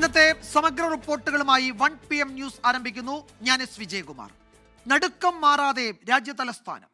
ഇന്നത്തെ സമഗ്ര റിപ്പോർട്ടുകളുമായി 1 PM news ആരംഭിക്കുന്നു. ഞാൻ എസ് വിജയകുമാർ. നടുക്കം മാറാതെ രാജ്യതലസ്ഥാനം.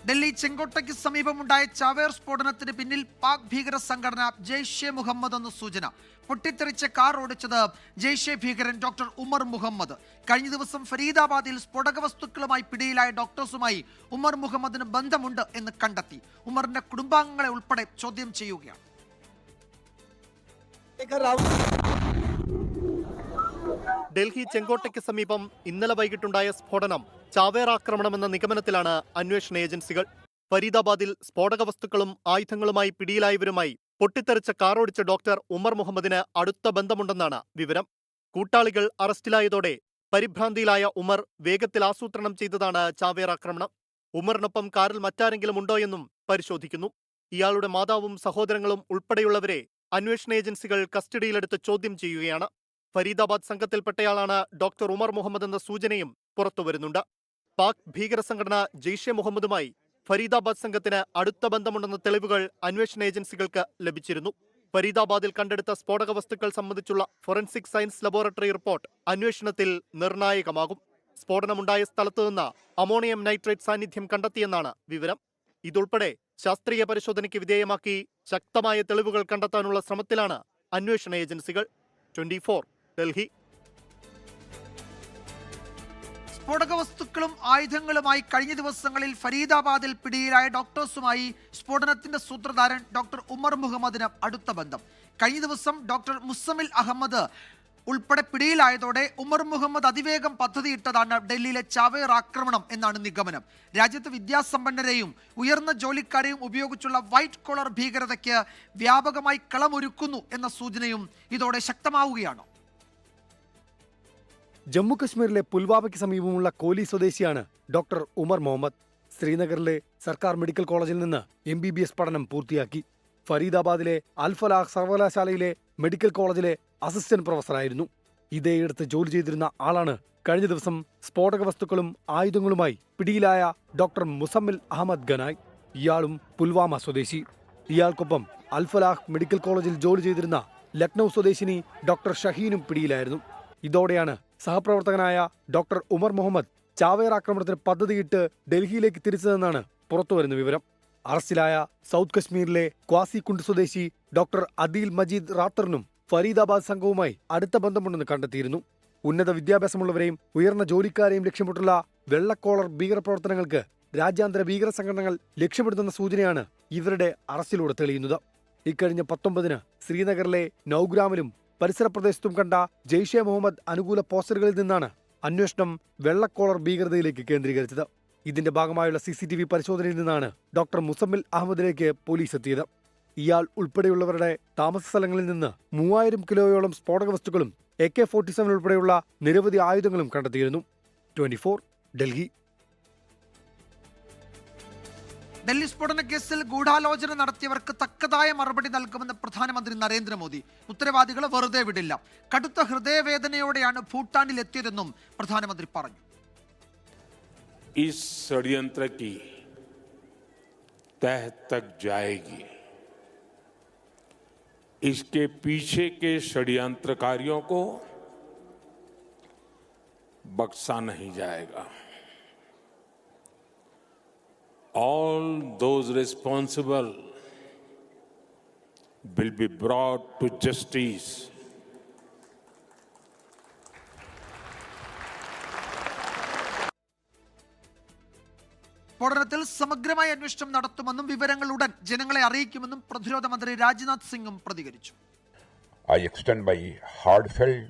ഡൽഹി ചെങ്കോട്ടയ്ക്ക് സമീപമുണ്ടായ ചാവേർ സ്ഫോടനത്തിന് പിന്നിൽ പാക് ഭീകര സംഘടന ജെയ്ഷെ മുഹമ്മദ് എന്ന സൂചന. പൊട്ടിത്തെറിച്ച കാർ ഓടിച്ചത് ജെയ്ഷെ ഭീകരൻ ഡോക്ടർ ഉമർ മുഹമ്മദ്. കഴിഞ്ഞ ദിവസം ഫരീദാബാദിൽ സ്ഫോടക വസ്തുക്കളുമായി പിടിയിലായ ഡോക്ടേഴ്സുമായി ഉമർ മുഹമ്മദിന് ബന്ധമുണ്ട് എന്ന് കണ്ടെത്തി. ഉമറിന്റെ കുടുംബാംഗങ്ങളെ ഉൾപ്പെടെ ചോദ്യം ചെയ്യുകയാണ്. ഡൽഹി ചെങ്കോട്ടയ്ക്ക് സമീപം ഇന്നലെ വൈകിട്ടുണ്ടായ സ്ഫോടനം ചാവേർ ആക്രമണമെന്ന നിഗമനത്തിലാണ് അന്വേഷണ ഏജൻസികൾ. ഫരീദാബാദിൽ സ്ഫോടക വസ്തുക്കളും ആയുധങ്ങളുമായി പിടിയിലായവരുമായി പൊട്ടിത്തെറിച്ച കാറോടിച്ച ഡോക്ടർ ഉമർ മുഹമ്മദിന് അടുത്ത ബന്ധമുണ്ടെന്നാണ് വിവരം. കൂട്ടാളികൾ അറസ്റ്റിലായതോടെ പരിഭ്രാന്തിയിലായ ഉമർ വേഗത്തിൽ ആസൂത്രണം ചെയ്തതാണ് ചാവേർ ആക്രമണം. ഉമറിനൊപ്പം കാറിൽ മറ്റാരെങ്കിലും ഉണ്ടോയെന്നും പരിശോധിക്കുന്നു. ഇയാളുടെ മാതാവും സഹോദരങ്ങളും ഉൾപ്പെടെയുള്ളവരെ അന്വേഷണ ഏജൻസികൾ കസ്റ്റഡിയിലെടുത്ത് ചോദ്യം ചെയ്യുകയാണ്. ഫരീദാബാദ് സംഘത്തിൽപ്പെട്ടയാളാണ് ഡോക്ടർ ഉമർ മുഹമ്മദ് എന്ന സൂചനയും പുറത്തുവരുന്നുണ്ട്. പാക് ഭീകര സംഘടന ജെയ്ഷെ മുഹമ്മദുമായി ഫരീദാബാദ് സംഘത്തിന് അടുത്ത ബന്ധമുണ്ടെന്ന തെളിവുകൾ അന്വേഷണ ഏജൻസികൾക്ക് ലഭിച്ചിരുന്നു. ഫരീദാബാദിൽ കണ്ടെടുത്ത സ്ഫോടക വസ്തുക്കൾ സംബന്ധിച്ചുള്ള ഫോറൻസിക് സയൻസ് ലബോറട്ടറി റിപ്പോർട്ട് അന്വേഷണത്തിൽ നിർണായകമാകും. സ്ഫോടനമുണ്ടായ സ്ഥലത്തുനിന്ന് അമോണിയം നൈട്രേറ്റ് സാന്നിധ്യം കണ്ടെത്തിയെന്നാണ് വിവരം. ഇതുൾപ്പെടെ ശാസ്ത്രീയ പരിശോധനയ്ക്ക് വിധേയമാക്കി ശക്തമായ തെളിവുകൾ കണ്ടെത്താനുള്ള ശ്രമത്തിലാണ് അന്വേഷണ ഏജൻസികൾ. 24 ഡൽഹി. സ്ഫോടക വസ്തുക്കളും ആയുധങ്ങളുമായി കഴിഞ്ഞ ദിവസങ്ങളിൽ ഫരീദാബാദിൽ പിടിയിലായ ഡോക്ടേഴ്സുമായി സ്ഫോടനത്തിന്റെ സൂത്രധാരൻ ഡോക്ടർ ഉമർ മുഹമ്മദിന് അടുത്ത ബന്ധം. കഴിഞ്ഞ ദിവസം ഡോക്ടർ മുസമിൽ അഹമ്മദ് ഉൾപ്പെടെ പിടിയിലായതോടെ ഉമർ മുഹമ്മദ് അതിവേഗം പദ്ധതിയിട്ടതാണ് ഡൽഹിയിലെ ചാവേർ ആക്രമണം എന്നാണ് നിഗമനം. രാജ്യത്ത് വിദ്യാസമ്പന്നരെയും ഉയർന്ന ജോലിക്കാരെയും ഉപയോഗിച്ചുള്ള വൈറ്റ് കോളർ ഭീകരതയ്ക്ക് വ്യാപകമായി കളമൊരുക്കുന്നു എന്ന സൂചനയും ഇതോടെ ശക്തമാവുകയാണ്. ജമ്മു കശ്മീരിലെ പുൽവാമയ്ക്ക് സമീപമുള്ള കോലി സ്വദേശിയാണ് ഡോക്ടർ ഉമർ മുഹമ്മദ്. ശ്രീനഗറിലെ സർക്കാർ മെഡിക്കൽ കോളേജിൽ നിന്ന് MBBS പഠനം പൂർത്തിയാക്കി. ഫരീദാബാദിലെ അൽഫലാഹ് സർവകലാശാലയിലെ മെഡിക്കൽ കോളേജിലെ അസിസ്റ്റന്റ് പ്രൊഫസറായിരുന്നു. ഇതേയിടത്ത് ജോലി ചെയ്തിരുന്ന ആളാണ് കഴിഞ്ഞ ദിവസം സ്ഫോടക വസ്തുക്കളും ആയുധങ്ങളുമായി പിടിയിലായ ഡോക്ടർ മുസമ്മിൽ അഹമ്മദ് ഗനായ്. ഇയാളും പുൽവാമ സ്വദേശി. ഇയാൾക്കൊപ്പം അൽഫലാഹ് മെഡിക്കൽ കോളേജിൽ ജോലി ചെയ്തിരുന്ന ലക്നൌ സ്വദേശിനി ഡോക്ടർ ഷഹീനും പിടിയിലായിരുന്നു. ഇതോടെയാണ് സഹപ്രവർത്തകനായ ഡോക്ടർ ഉമർ മുഹമ്മദ് ചാവേർ ആക്രമണത്തിന് പദ്ധതിയിട്ട് ഡൽഹിയിലേക്ക് തിരിച്ചതെന്നാണ് പുറത്തുവരുന്ന വിവരം. അറസ്റ്റിലായ സൗത്ത് കശ്മീരിലെ ക്വാസികുണ്ട് സ്വദേശി ഡോക്ടർ അദീൽ മജീദ് റാത്തറിനും ഫരീദാബാദ് സംഘവുമായി അടുത്ത ബന്ധമുണ്ടെന്ന് കണ്ടെത്തിയിരുന്നു. ഉന്നത വിദ്യാഭ്യാസമുള്ളവരെയും ഉയർന്ന ജോലിക്കാരെയും ലക്ഷ്യമിട്ടുള്ള വെള്ളക്കോളർ ഭീകരപ്രവർത്തനങ്ങൾക്ക് രാജ്യാന്തര ഭീകര സംഘടനകൾ ലക്ഷ്യമിടുന്ന സൂചനയാണ് ഇവരുടെ അറസ്റ്റിലൂടെ തെളിയുന്നത്. ഇക്കഴിഞ്ഞ 19-ന് ശ്രീനഗറിലെ നൌഗ്രാമിലും പരിസര പ്രദേശത്തും കണ്ട ജെയ്ഷെ മുഹമ്മദ് അനുകൂല പോസ്റ്ററുകളിൽ നിന്നാണ് അന്വേഷണം വെള്ളക്കോളർ ഭീകരതയിലേക്ക് കേന്ദ്രീകരിച്ചത്. ഇതിന്റെ ഭാഗമായുള്ള CCTV പരിശോധനയിൽ നിന്നാണ് ഡോക്ടർ മുസമ്മിൽ അഹമ്മദിലേക്ക് പോലീസ് എത്തിയത്. ഇയാൾ ഉൾപ്പെടെയുള്ളവരുടെ താമസ സ്ഥലങ്ങളിൽ നിന്ന് 3000 കിലോയോളം സ്ഫോടക വസ്തുക്കളും AK-47 ഉൾപ്പെടെയുള്ള നിരവധി ആയുധങ്ങളും കണ്ടെത്തിയിരുന്നു. 24 ഡൽഹി. ഡൽഹി സ്ഫോടന കേസിൽ ഗൂഢാലോചന നടത്തിയവർക്ക് തക്കതായ മറുപടി നൽകുമെന്ന് പ്രധാനമന്ത്രി നരേന്ദ്രമോദി. ഉത്തരവാദികളെ വെറുതെ വിടില്ല. കടുത്ത ഹൃദയവേദനയോടെയാണ് ഭൂട്ടാനിൽ എത്തിയതെന്നും പ്രധാനമന്ത്രി പറഞ്ഞു. इस षड्यंत्र की तह तक जाएगी. इसके पीछे के षड्यंत्रकारियों को बख्शा नहीं जाएगा. All those responsible will be brought to justice. സ്ഫോടനത്തിൽ സമഗ്രമായ അന്വേഷണം നടത്തുമെന്നും വിവരങ്ങൾ ഉടൻ ജനങ്ങളെ അറിയിക്കുമെന്നും പ്രതിരോധ മന്ത്രി രാജ്നാഥ് സിംഗും പ്രതികരിച്ചു. I extend my heartfelt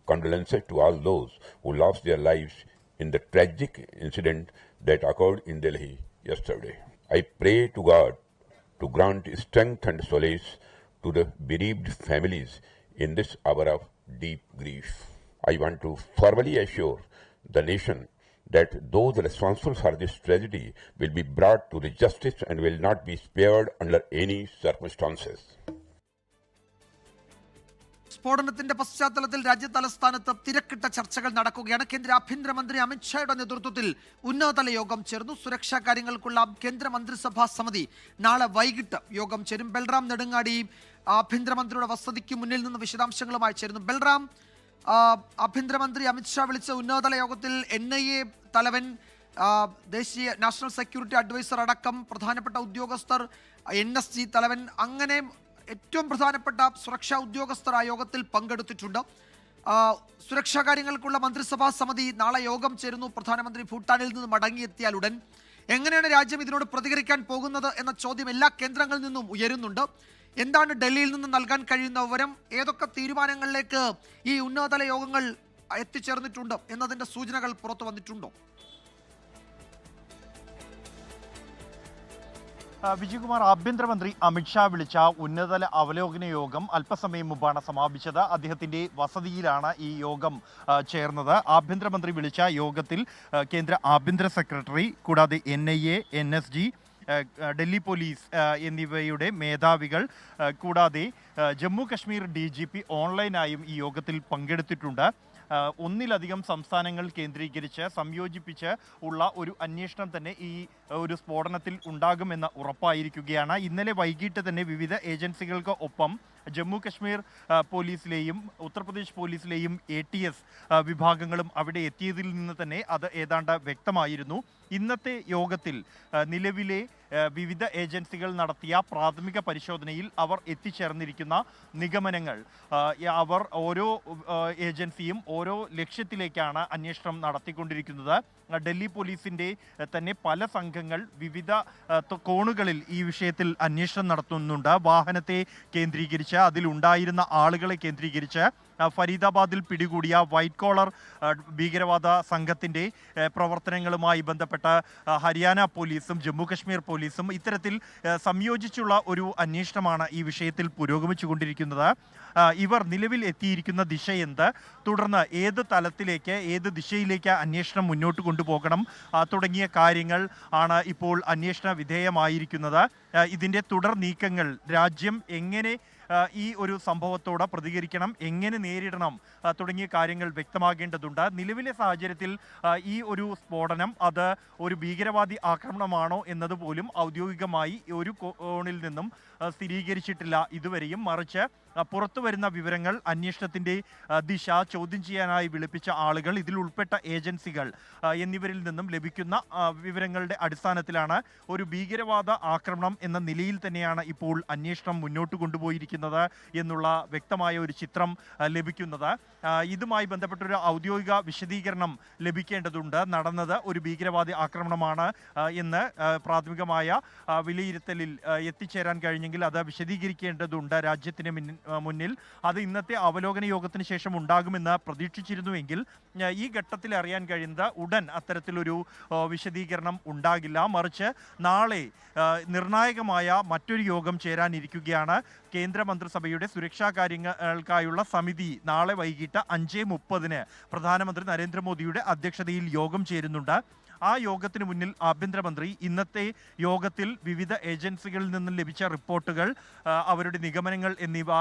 condolences to all those who lost their lives in the tragic incident that occurred in Delhi yesterday. I pray to God to grant strength and solace to the bereaved families in this hour of deep grief. I want to formally assure the nation that those responsible for this tragedy will be brought to the justice and will not be spared under any circumstances. സ്ഫോടനത്തിന്റെ പശ്ചാത്തലത്തിൽ രാജ്യതലസ്ഥാനത്ത് തിരക്കിട്ട ചർച്ചകൾ നടക്കുകയാണ്. കേന്ദ്ര ആഭ്യന്തരമന്ത്രി അമിത്ഷായുടെ നേതൃത്വത്തിൽ ഉന്നതതല യോഗം ചേർന്നു. സുരക്ഷാ കാര്യങ്ങൾക്കുള്ള കേന്ദ്ര മന്ത്രിസഭാ സമിതി നാളെ വൈകിട്ട് യോഗം ചേരും. ബൽറാം നെടുങ്ങാടി ആഭ്യന്തരമന്ത്രിയുടെ വസതിക്ക് മുന്നിൽ നിന്ന് വിശദാംശങ്ങളുമായി ചേരുന്നു. ബൽറാം, ആഭ്യന്തരമന്ത്രി അമിത്ഷാ വിളിച്ച ഉന്നതതല യോഗത്തിൽ NIA തലവൻ, ദേശീയ നാഷണൽ സെക്യൂരിറ്റി അഡ്വൈസർ അടക്കം പ്രധാനപ്പെട്ട ഉദ്യോഗസ്ഥർ, NSG തലവൻ, അങ്ങനെ ഏറ്റവും പ്രധാനപ്പെട്ട സുരക്ഷാ ഉദ്യോഗസ്ഥർ ആ യോഗത്തിൽ പങ്കെടുത്തിട്ടുണ്ട്. സുരക്ഷാ കാര്യങ്ങൾക്കുള്ള മന്ത്രിസഭാ സമിതി നാളെ യോഗം ചേരുന്നു. പ്രധാനമന്ത്രി ഭൂട്ടാനിൽ നിന്ന് മടങ്ങിയെത്തിയാൽ ഉടൻ എങ്ങനെയാണ് രാജ്യം ഇതിനോട് പ്രതികരിക്കാൻ പോകുന്നത് എന്ന ചോദ്യം എല്ലാ കേന്ദ്രങ്ങളിൽ നിന്നും ഉയരുന്നുണ്ട്. എന്താണ് ഡൽഹിയിൽ നിന്ന് നൽകാൻ കഴിയുന്ന വിവരം? ഏതൊക്കെ തീരുമാനങ്ങളിലേക്ക് ഈ ഉന്നതതല യോഗങ്ങൾ എത്തിച്ചേർന്നിട്ടുണ്ട് എന്നതിന്റെ സൂചനകൾ പുറത്തു വന്നിട്ടുണ്ടോ? വിജയകുമാർ, ആഭ്യന്തരമന്ത്രി അമിത്ഷാ വിളിച്ച ഉന്നതതല അവലോകന യോഗം അല്പസമയം മുമ്പാണ് സമാപിച്ചത്. അദ്ദേഹത്തിന്റെ വസതിയിലാണ് ഈ യോഗം ചേർന്നത്. ആഭ്യന്തരമന്ത്രി വിളിച്ച യോഗത്തിൽ കേന്ദ്ര ആഭ്യന്തര സെക്രട്ടറി, കൂടാതെ NIA, NSG, ഡൽഹി പോലീസ് എന്നിവയുടെ മേധാവികൾ, കൂടാതെ ജമ്മു കശ്മീർ DGP ഓൺലൈനായും ഈ യോഗത്തിൽ പങ്കെടുത്തിട്ടുണ്ട്. ഒന്നിലധികം സംസ്ഥാനങ്ങൾ കേന്ദ്രീകരിച്ച് സംയോജിപ്പിച്ച് ഉള്ള ഒരു അന്വേഷണം തന്നെ ഈ ഒരു സ്ഫോടനത്തിൽ ഉണ്ടാകുമെന്ന് ഉറപ്പായിരിക്കുകയാണ്. ഇന്നലെ വൈകിട്ട് തന്നെ വിവിധ ഏജൻസികൾക്ക് ഒപ്പം ജമ്മു കശ്മീർ പോലീസിലെയും ഉത്തർപ്രദേശ് പോലീസിലെയും ATS വിഭാഗങ്ങളും അവിടെ എത്തിയതിൽ നിന്ന് തന്നെ അത് ഏതാണ്ട് വ്യക്തമായിരുന്നു. ഇന്നത്തെ യോഗത്തിൽ നിലവിലെ വിവിധ ഏജൻസികൾ നടത്തിയ പ്രാഥമിക പരിശോധനയിൽ അവർ എത്തിച്ചേർന്നിരിക്കുന്ന നിഗമനങ്ങൾ, അവർ ഓരോ ഏജൻസിയും ഓരോ ലക്ഷ്യത്തിലേക്കാണ് അന്വേഷണം നടത്തിക്കൊണ്ടിരിക്കുന്നത്. ഡൽഹി പോലീസിൻ്റെ തന്നെ പല സംഘങ്ങൾ വിവിധ കോണുകളിൽ ഈ വിഷയത്തിൽ അന്വേഷണം നടത്തുന്നുണ്ട്. വാഹനത്തെ കേന്ദ്രീകരിച്ച്, അതിലുണ്ടായിരുന്ന ആളുകളെ കേന്ദ്രീകരിച്ച്, ഫരീദാബാദിൽ പിടികൂടിയ വൈറ്റ് കോളർ ഭീകരവാദ സംഘത്തിൻ്റെ പ്രവർത്തനങ്ങളുമായി ബന്ധപ്പെട്ട ഹരിയാന പോലീസും ജമ്മു കശ്മീർ പോലീസും ഇത്തരത്തിൽ സംയോജിച്ചുള്ള ഒരു അന്വേഷണമാണ് ഈ വിഷയത്തിൽ പുരോഗമിച്ചുകൊണ്ടിരിക്കുന്നത്. ഇവർ നിലവിൽ എത്തിയിരിക്കുന്ന ദിശ എന്ത്, തുടർന്ന് ഏത് തലത്തിലേക്ക്, ഏത് ദിശയിലേക്ക് അന്വേഷണം മുന്നോട്ട് കൊണ്ടുപോകണം തുടങ്ങിയ കാര്യങ്ങൾ ആണ് ഇപ്പോൾ അന്വേഷണ വിധേയമായിരിക്കുന്നത്. ഇതിൻ്റെ തുടർ നീക്കങ്ങൾ, രാജ്യം എങ്ങനെ ഈ ഒരു സംഭവത്തോട് പ്രതികരിക്കണം, എങ്ങനെ നേരിടണം തുടങ്ങിയ കാര്യങ്ങൾ വ്യക്തമാകേണ്ടതുണ്ട്. നിലവിലെ സാഹചര്യത്തിൽ ഈ ഒരു സ്ഫോടനം അത് ഒരു ഭീകരവാദി ആക്രമണമാണോ എന്നതുപോലും ഔദ്യോഗികമായി ഒരു കോണിൽ നിന്നും സ്ഥിരീകരിച്ചിട്ടില്ല ഇതുവരെയും. മറിച്ച് പുറത്തു വരുന്ന വിവരങ്ങൾ, അന്വേഷണത്തിൻ്റെ ദിശ ചോദ്യം ചെയ്യാനായി വിളിപ്പിച്ച ആളുകൾ, ഇതിൽ ഉൾപ്പെട്ട ഏജൻസികൾ എന്നിവരിൽ നിന്നും ലഭിക്കുന്ന വിവരങ്ങളുടെ അടിസ്ഥാനത്തിലാണ് ഒരു ഭീകരവാദ ആക്രമണം എന്ന നിലയിൽ തന്നെയാണ് ഇപ്പോൾ അന്വേഷണം മുന്നോട്ട് കൊണ്ടുപോയിരിക്കുന്നത് എന്നുള്ള വ്യക്തമായ ഒരു ചിത്രം ലഭിക്കുന്നത്. ഇതുമായി ബന്ധപ്പെട്ടൊരു ഔദ്യോഗിക വിശദീകരണം ലഭിക്കേണ്ടതുണ്ട്. നടന്നത് ഒരു ഭീകരവാദി ആക്രമണമാണ് എന്ന് പ്രാഥമികമായ വിലയിരുത്തലിൽ എത്തിച്ചേരാൻ കഴിഞ്ഞെങ്കിൽ അത് വിശദീകരിക്കേണ്ടതുണ്ട് രാജ്യത്തിന് മുന്നിൽ. അത് ഇന്നത്തെ അവലോകന യോഗത്തിന് ശേഷം ഉണ്ടാകുമെന്ന് പ്രതീക്ഷിച്ചിരുന്നുവെങ്കിൽ ഈ ഘട്ടത്തിൽ അറിയാൻ കഴിയുന്നത് ഉടൻ അത്തരത്തിലൊരു വിശദീകരണം ഉണ്ടാകില്ല. മറിച്ച് നാളെ നിർണായകമായ മറ്റൊരു യോഗം ചേരാനിരിക്കുകയാണ്. കേന്ദ്ര മന്ത്രിസഭയുടെ സുരക്ഷാ കാര്യങ്ങൾക്കായുള്ള സമിതി നാളെ വൈകിട്ട് 5:30 പ്രധാനമന്ത്രി നരേന്ദ്രമോദിയുടെ അധ്യക്ഷതയിൽ യോഗം ചേരുന്നുണ്ട്. ആ യോഗത്തിന് മുന്നിൽ ആഭ്യന്തരമന്ത്രി ഇന്നത്തെ യോഗത്തിൽ വിവിധ ഏജൻസികളിൽ നിന്നും ലഭിച്ച റിപ്പോർട്ടുകൾ, അവരുടെ നിഗമനങ്ങൾ എന്നിവ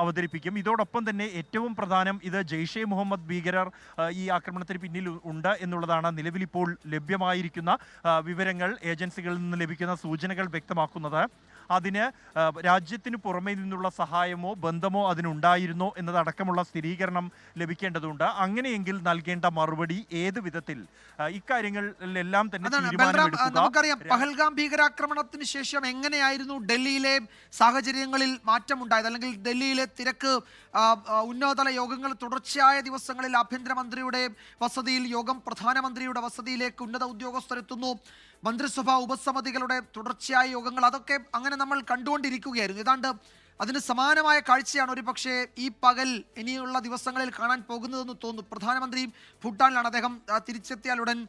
അവതരിപ്പിക്കും. ഇതോടൊപ്പം തന്നെ ഏറ്റവും പ്രധാനം, ഇത് ജെയ്ഷെ മുഹമ്മദ് ഭീകരർ ഈ ആക്രമണത്തിന് പിന്നിൽ ഉണ്ട് എന്നുള്ളതാണ് നിലവിലിപ്പോൾ ലഭ്യമായിരിക്കുന്ന വിവരങ്ങൾ, ഏജൻസികളിൽ നിന്ന് ലഭിക്കുന്ന സൂചനകൾ വ്യക്തമാക്കുന്നത്. അതിന് രാജ്യത്തിന് പുറമേ നിന്നുള്ള സഹായമോ ബന്ധമോ അതിനുണ്ടായിരുന്നോ എന്നതടക്കമുള്ള സ്ഥിരീകരണം ലഭിക്കേണ്ടതുണ്ട്. അങ്ങനെയെങ്കിൽ നൽകേണ്ട മറുപടി ഏത് വിധത്തിൽ, ഇക്കാര്യങ്ങളിലെല്ലാം തന്നെ നമുക്കറിയാം. പഹൽഗാം ഭീകരാക്രമണത്തിന് ശേഷം എങ്ങനെയായിരുന്നു ഡൽഹിയിലെ സാഹചര്യങ്ങളിൽ മാറ്റമുണ്ടായത്, അല്ലെങ്കിൽ ഡൽഹിയിലെ തിരക്ക്, ഉന്നതതല യോഗങ്ങൾ തുടർച്ചയായ ദിവസങ്ങളിൽ ആഭ്യന്തരമന്ത്രിയുടെ വസതിയിൽ യോഗം, പ്രധാനമന്ത്രിയുടെ വസതിയിലേക്ക് ഉന്നത ഉദ്യോഗസ്ഥരെത്തുന്നു, മന്ത്രിസഭാ ഉപസമിതികളുടെ തുടർച്ചയായ യോഗങ്ങൾ, അതൊക്കെ അങ്ങനെ നമ്മൾ കണ്ടുകൊണ്ടിരിക്കുകയായിരുന്നു. ഏതാണ്ട് അതിന് സമാനമായ കാഴ്ചയാണ് ഒരു പക്ഷേ ഈ പകൽ ഇനിയുള്ള ദിവസങ്ങളിൽ കാണാൻ പോകുന്നതെന്ന് തോന്നുന്നു. പ്രധാനമന്ത്രി ഭൂട്ടാനിലാണ്. അദ്ദേഹം തിരിച്ചെത്തിയാലുടൻ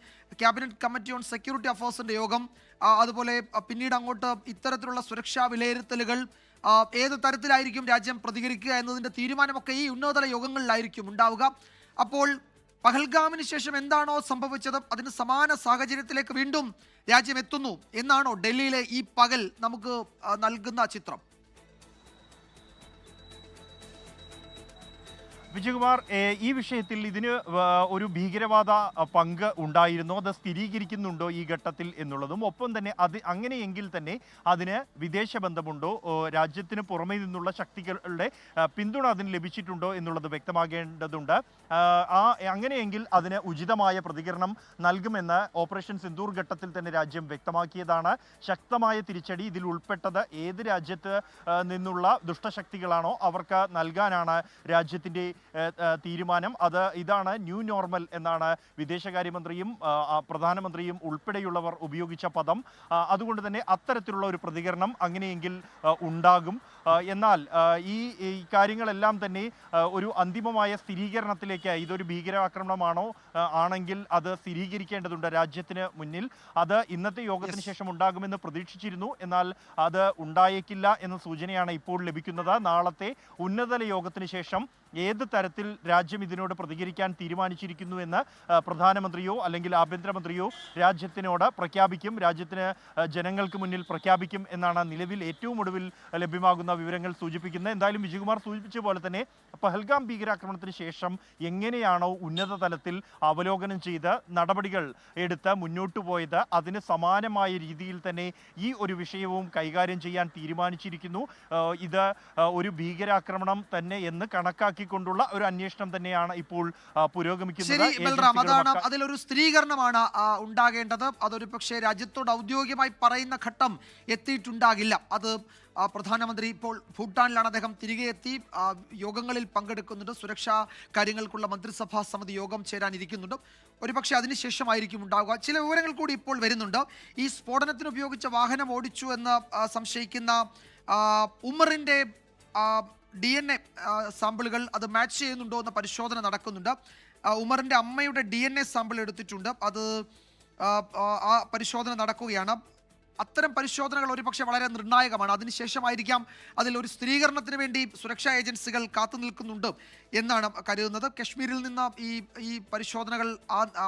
ക്യാബിനറ്റ് കമ്മിറ്റി ഓൺ സെക്യൂരിറ്റി അഫയേഴ്സിന്റെ യോഗം, അതുപോലെ പിന്നീട് അങ്ങോട്ട് ഇത്തരത്തിലുള്ള സുരക്ഷാ വിലയിരുത്തലുകൾ, ഏത് തരത്തിലായിരിക്കും രാജ്യം പ്രതികരിക്കുക എന്നതിൻ്റെ തീരുമാനമൊക്കെ ഈ ഉന്നതതല യോഗങ്ങളിലായിരിക്കും ഉണ്ടാവുക. അപ്പോൾ പഹൽഗാമിന് ശേഷം എന്താണോ സംഭവിച്ചത് അതിന് സമാന സാഹചര്യത്തിലേക്ക് വീണ്ടും രാജ്യം എത്തുന്നു എന്നാണോ ഡൽഹിയിലെ ഈ പകൽ നമുക്ക് നൽകുന്ന ചിത്രം? വിജയകുമാർ, ഈ വിഷയത്തിൽ ഇതിന് ഒരു ഭീകരവാദ പങ്ക് ഉണ്ടായിരുന്നോ, അത് സ്ഥിരീകരിക്കുന്നുണ്ടോ ഈ ഘട്ടത്തിൽ എന്നുള്ളതും, ഒപ്പം തന്നെ അത് അങ്ങനെയെങ്കിൽ തന്നെ അതിന് വിദേശ ബന്ധമുണ്ടോ, രാജ്യത്തിന് പുറമേ നിന്നുള്ള ശക്തികളുടെ പിന്തുണ അതിന് ലഭിച്ചിട്ടുണ്ടോ എന്നുള്ളത് വ്യക്തമാകേണ്ടതുണ്ട്. അങ്ങനെയെങ്കിൽ അതിന് ഉചിതമായ പ്രതികരണം നൽകുമെന്ന് ഓപ്പറേഷൻ സിന്ദൂർ ഘട്ടത്തിൽ തന്നെ രാജ്യം വ്യക്തമാക്കിയതാണ്. ശക്തമായ തിരിച്ചടി ഇതിൽ ഉൾപ്പെട്ടത് ഏത് രാജ്യത്ത് നിന്നുള്ള ദുഷ്ടശക്തികളാണോ അവർക്ക് നൽകാനാണ് രാജ്യത്തിൻ്റെ തീരുമാനം. ഇതാണ് ന്യൂ നോർമൽ എന്നാണ് വിദേശകാര്യമന്ത്രിയും പ്രധാനമന്ത്രിയും ഉൾപ്പെടെയുള്ളവർ ഉപയോഗിച്ച പദം. അതുകൊണ്ട് തന്നെ അത്തരത്തിലുള്ള ഒരു പ്രതികരണം അങ്ങനെയെങ്കിൽ ഉണ്ടാകും. എന്നാൽ ഈ കാര്യങ്ങളെല്ലാം തന്നെ ഒരു അന്തിമമായ സ്ഥിരീകരണത്തിലേക്ക്, ഇതൊരു ഭീകരാക്രമണമാണോ ആണെങ്കിൽ അത് സ്ഥിരീകരിക്കേണ്ടതുണ്ട് രാജ്യത്തിന് മുന്നിൽ. അത് ഇന്നത്തെ യോഗത്തിന് ശേഷം ഉണ്ടാകുമെന്ന് പ്രതീക്ഷിച്ചിരുന്നു. എന്നാൽ അത് ഉണ്ടായേക്കില്ല എന്ന സൂചനയാണ് ഇപ്പോൾ ലഭിക്കുന്നത്. നാളത്തെ ഉന്നതതല യോഗത്തിന് ശേഷം ഏത് തരത്തിൽ രാജ്യം ഇതിനോട് പ്രതികരിക്കാൻ തീരുമാനിച്ചിരിക്കുന്നു എന്ന് പ്രധാനമന്ത്രിയോ അല്ലെങ്കിൽ ആഭ്യന്തരമന്ത്രിയോ രാജ്യത്തിനോട് പ്രഖ്യാപിക്കും, രാജ്യത്തിന് ജനങ്ങൾക്ക് മുന്നിൽ പ്രഖ്യാപിക്കും എന്നാണ് നിലവിൽ ഏറ്റവും ഒടുവിൽ ലഭ്യമാകുന്ന വിവരങ്ങൾ സൂചിപ്പിക്കുന്നത്. എന്തായാലും വിജയകുമാർ സൂചിപ്പിച്ച പോലെ തന്നെ പഹൽഗാം ഭീകരാക്രമണത്തിന് ശേഷം എങ്ങനെയാണോ ഉന്നത തലത്തിൽ അവലോകനം ചെയ്ത് നടപടികൾ എടുത്ത് മുന്നോട്ട് പോയത്, അതിന് സമാനമായ രീതിയിൽ തന്നെ ഈ ഒരു വിഷയവും കൈകാര്യം ചെയ്യാൻ തീരുമാനിച്ചിരിക്കുന്നു. ഇത് ഒരു ഭീകരാക്രമണം തന്നെ എന്ന് കണക്കാക്കിക്കൊണ്ടുള്ള ഒരു അന്വേഷണം തന്നെയാണ് ഇപ്പോൾ പുരോഗമിക്കുന്നത്. അതാണ് അതിലൊരു സ്ഥിരീകരണമാണ് ഉണ്ടാകേണ്ടത്. അതൊരു പക്ഷേ രാജ്യത്തോട് ഔദ്യോഗികമായി പറയുന്ന ഘട്ടം എത്തിയിട്ടുണ്ടാകില്ല. അത് പ്രധാനമന്ത്രി ഇപ്പോൾ ഭൂട്ടാനിലാണ്. അദ്ദേഹം തിരികെ എത്തി യോഗങ്ങളിൽ പങ്കെടുക്കുന്നുണ്ട്. സുരക്ഷാ കാര്യങ്ങൾക്കുള്ള മന്ത്രിസഭാ സമിതി യോഗം ചേരാനിരിക്കുന്നുണ്ട്. ഒരുപക്ഷെ അതിനുശേഷമായിരിക്കും ഉണ്ടാവുക. ചില വിവരങ്ങൾ കൂടി ഇപ്പോൾ വരുന്നുണ്ട്. ഈ സ്ഫോടനത്തിന് ഉപയോഗിച്ച വാഹനം ഓടിച്ചു എന്ന് സംശയിക്കുന്ന ഉമറിൻ്റെ DNA സാമ്പിളുകൾ അത് മാച്ച് ചെയ്യുന്നുണ്ടോ എന്ന പരിശോധന നടക്കുന്നുണ്ട്. ഉമറിൻ്റെ അമ്മയുടെ DNA സാമ്പിൾ എടുത്തിട്ടുണ്ട്. അത് ആ പരിശോധന നടക്കുകയാണ്. അത്തരം പരിശോധനകൾ ഒരുപക്ഷെ വളരെ നിർണായകമാണ്. അതിനുശേഷമായിരിക്കാം അതിലൊരു സ്ഥിരീകരണത്തിന് വേണ്ടി സുരക്ഷാ ഏജൻസികൾ കാത്തു നിൽക്കുന്നുണ്ട് എന്നാണ് കരുതുന്നത്. കശ്മീരിൽ നിന്ന് ഈ പരിശോധനകൾ,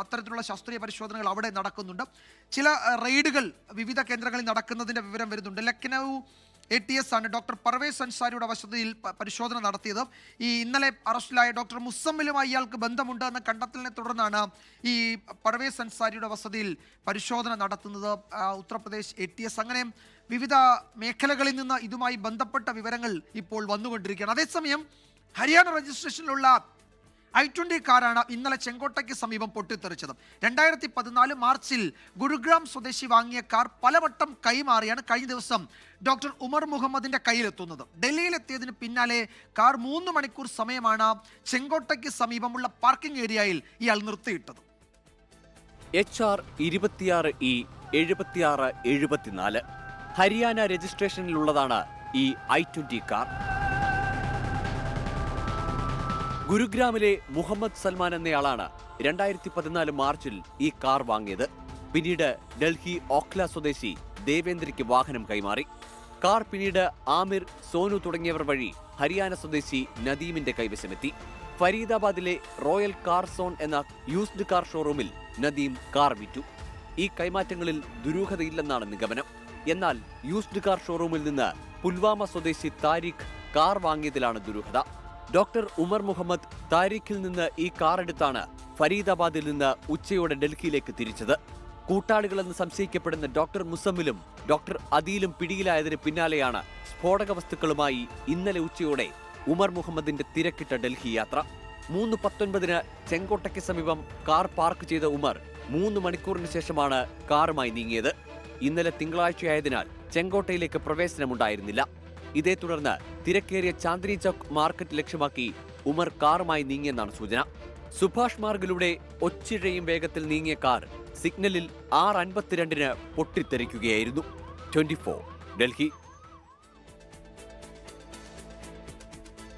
അത്തരത്തിലുള്ള ശാസ്ത്രീയ പരിശോധനകൾ അവിടെ നടക്കുന്നുണ്ട്. ചില റെയ്ഡുകൾ വിവിധ കേന്ദ്രങ്ങളിൽ നടക്കുന്നതിൻ്റെ വിവരം വരുന്നുണ്ട്. ലക്നൗ ATS ആണ് ഡോക്ടർ പർവേസ് അൻസാരിയുടെ വസതിയിൽ പരിശോധന നടത്തിയത്. ഈ ഇന്നലെ അറസ്റ്റിലായ ഡോക്ടർ മുസമ്മിലുമായി ഇയാൾക്ക് ബന്ധമുണ്ട് എന്ന കണ്ടെത്തലിനെ തുടർന്നാണ് ഈ പർവേസ് അൻസാരിയുടെ വസതിയിൽ പരിശോധന നടത്തുന്നത്. ഉത്തർപ്രദേശ് ATS അങ്ങനെ വിവിധ മേഖലകളിൽ നിന്ന് ഇതുമായി ബന്ധപ്പെട്ട വിവരങ്ങൾ ഇപ്പോൾ വന്നുകൊണ്ടിരിക്കുകയാണ്. അതേസമയം ഹരിയാന രജിസ്ട്രേഷനിലുള്ള I-20 കാറാണ് ഇന്നലെ ചെങ്കോട്ടയ്ക്ക് സമീപം പൊട്ടിത്തെറിച്ചത്. 2014 മാർച്ചിൽ ഗുരുഗ്രാം സ്വദേശി വാങ്ങിയ കാർ പലവട്ടം കൈമാറിയാണ് കഴിഞ്ഞ ദിവസം ഡോക്ടർ ഉമർ മുഹമ്മദിന്റെ കയ്യിലെത്തുന്നത്. ഡൽഹിയിലെത്തിയതിന് പിന്നാലെ കാർ 3 മണിക്കൂർ സമയമാണ് ചെങ്കോട്ടയ്ക്ക് സമീപമുള്ള പാർക്കിംഗ് ഏരിയയിൽ ഇയാൾ നിർത്തിയിട്ടത്. HR 26E 7674 ഹരിയാന രജിസ്ട്രേഷനിലുള്ളതാണ് ഈ I-20 കാർ. ഗുരുഗ്രാമിലെ മുഹമ്മദ് സൽമാൻ എന്നയാളാണ് 2014 മാർച്ചിൽ ഈ കാർ വാങ്ങിയത്. പിന്നീട് ഡൽഹി ഓഖ്ല സ്വദേശി ദേവേന്ദ്രയ്ക്ക് വാഹനം കൈമാറി. കാർ പിന്നീട് ആമിർ, സോനു തുടങ്ങിയവർ വഴി ഹരിയാന സ്വദേശി നദീമിന്റെ കൈവശമെത്തി. ഫരീദാബാദിലെ റോയൽ കാർ സോൺ എന്ന യൂസ്ഡ് കാർ ഷോറൂമിൽ നദീം കാർ വിറ്റു. ഈ കൈമാറ്റങ്ങളിൽ ദുരൂഹതയില്ലെന്നാണ് നിഗമനം. എന്നാൽ യൂസ്ഡ് കാർ ഷോറൂമിൽ നിന്ന് പുൽവാമ സ്വദേശി താരിഖ് കാർ വാങ്ങിയതിലാണ് ദുരൂഹത. ഡോക്ടർ ഉമർ മുഹമ്മദ് താരിഖിൽ നിന്ന് ഈ കാർ എടുത്താണ് ഫരീദാബാദിൽ നിന്ന് ഉച്ചയോടെ ഡൽഹിയിലേക്ക് തിരിച്ചത്. കൂട്ടാളികളെന്ന് സംശയിക്കപ്പെടുന്ന ഡോക്ടർ മുസമ്മിലും ഡോക്ടർ അദീലും പിടിയിലായതിന് പിന്നാലെയാണ് സ്ഫോടക വസ്തുക്കളുമായി ഇന്നലെ ഉച്ചയോടെ ഉമർ മുഹമ്മദിന്റെ തിരക്കിട്ട ഡൽഹി യാത്ര. 3:19 ചെങ്കോട്ടയ്ക്ക് സമീപം കാർ പാർക്ക് ചെയ്ത ഉമർ 3 മണിക്കൂറിന് ശേഷമാണ് കാറുമായി നീങ്ങിയത്. ഇന്നലെ തിങ്കളാഴ്ചയായതിനാൽ ചെങ്കോട്ടയിലേക്ക് പ്രവേശനമുണ്ടായിരുന്നില്ല. ഇതേ തുടർന്ന് തിരക്കേറിയ ചാന്ദിനി ചൗക്ക് മാർക്കറ്റ് ലക്ഷ്യമാക്കി ഉമർ കാറുമായി നീങ്ങിയെന്നാണ് സൂചന. സുഭാഷ് മാർഗിലൂടെ ഒച്ചിഴയും വേഗത്തിൽ നീങ്ങിയ കാർ സിഗ്നലിൽ 6:52 പൊട്ടിത്തെറിക്കുകയായിരുന്നു. 24 ഡൽഹി.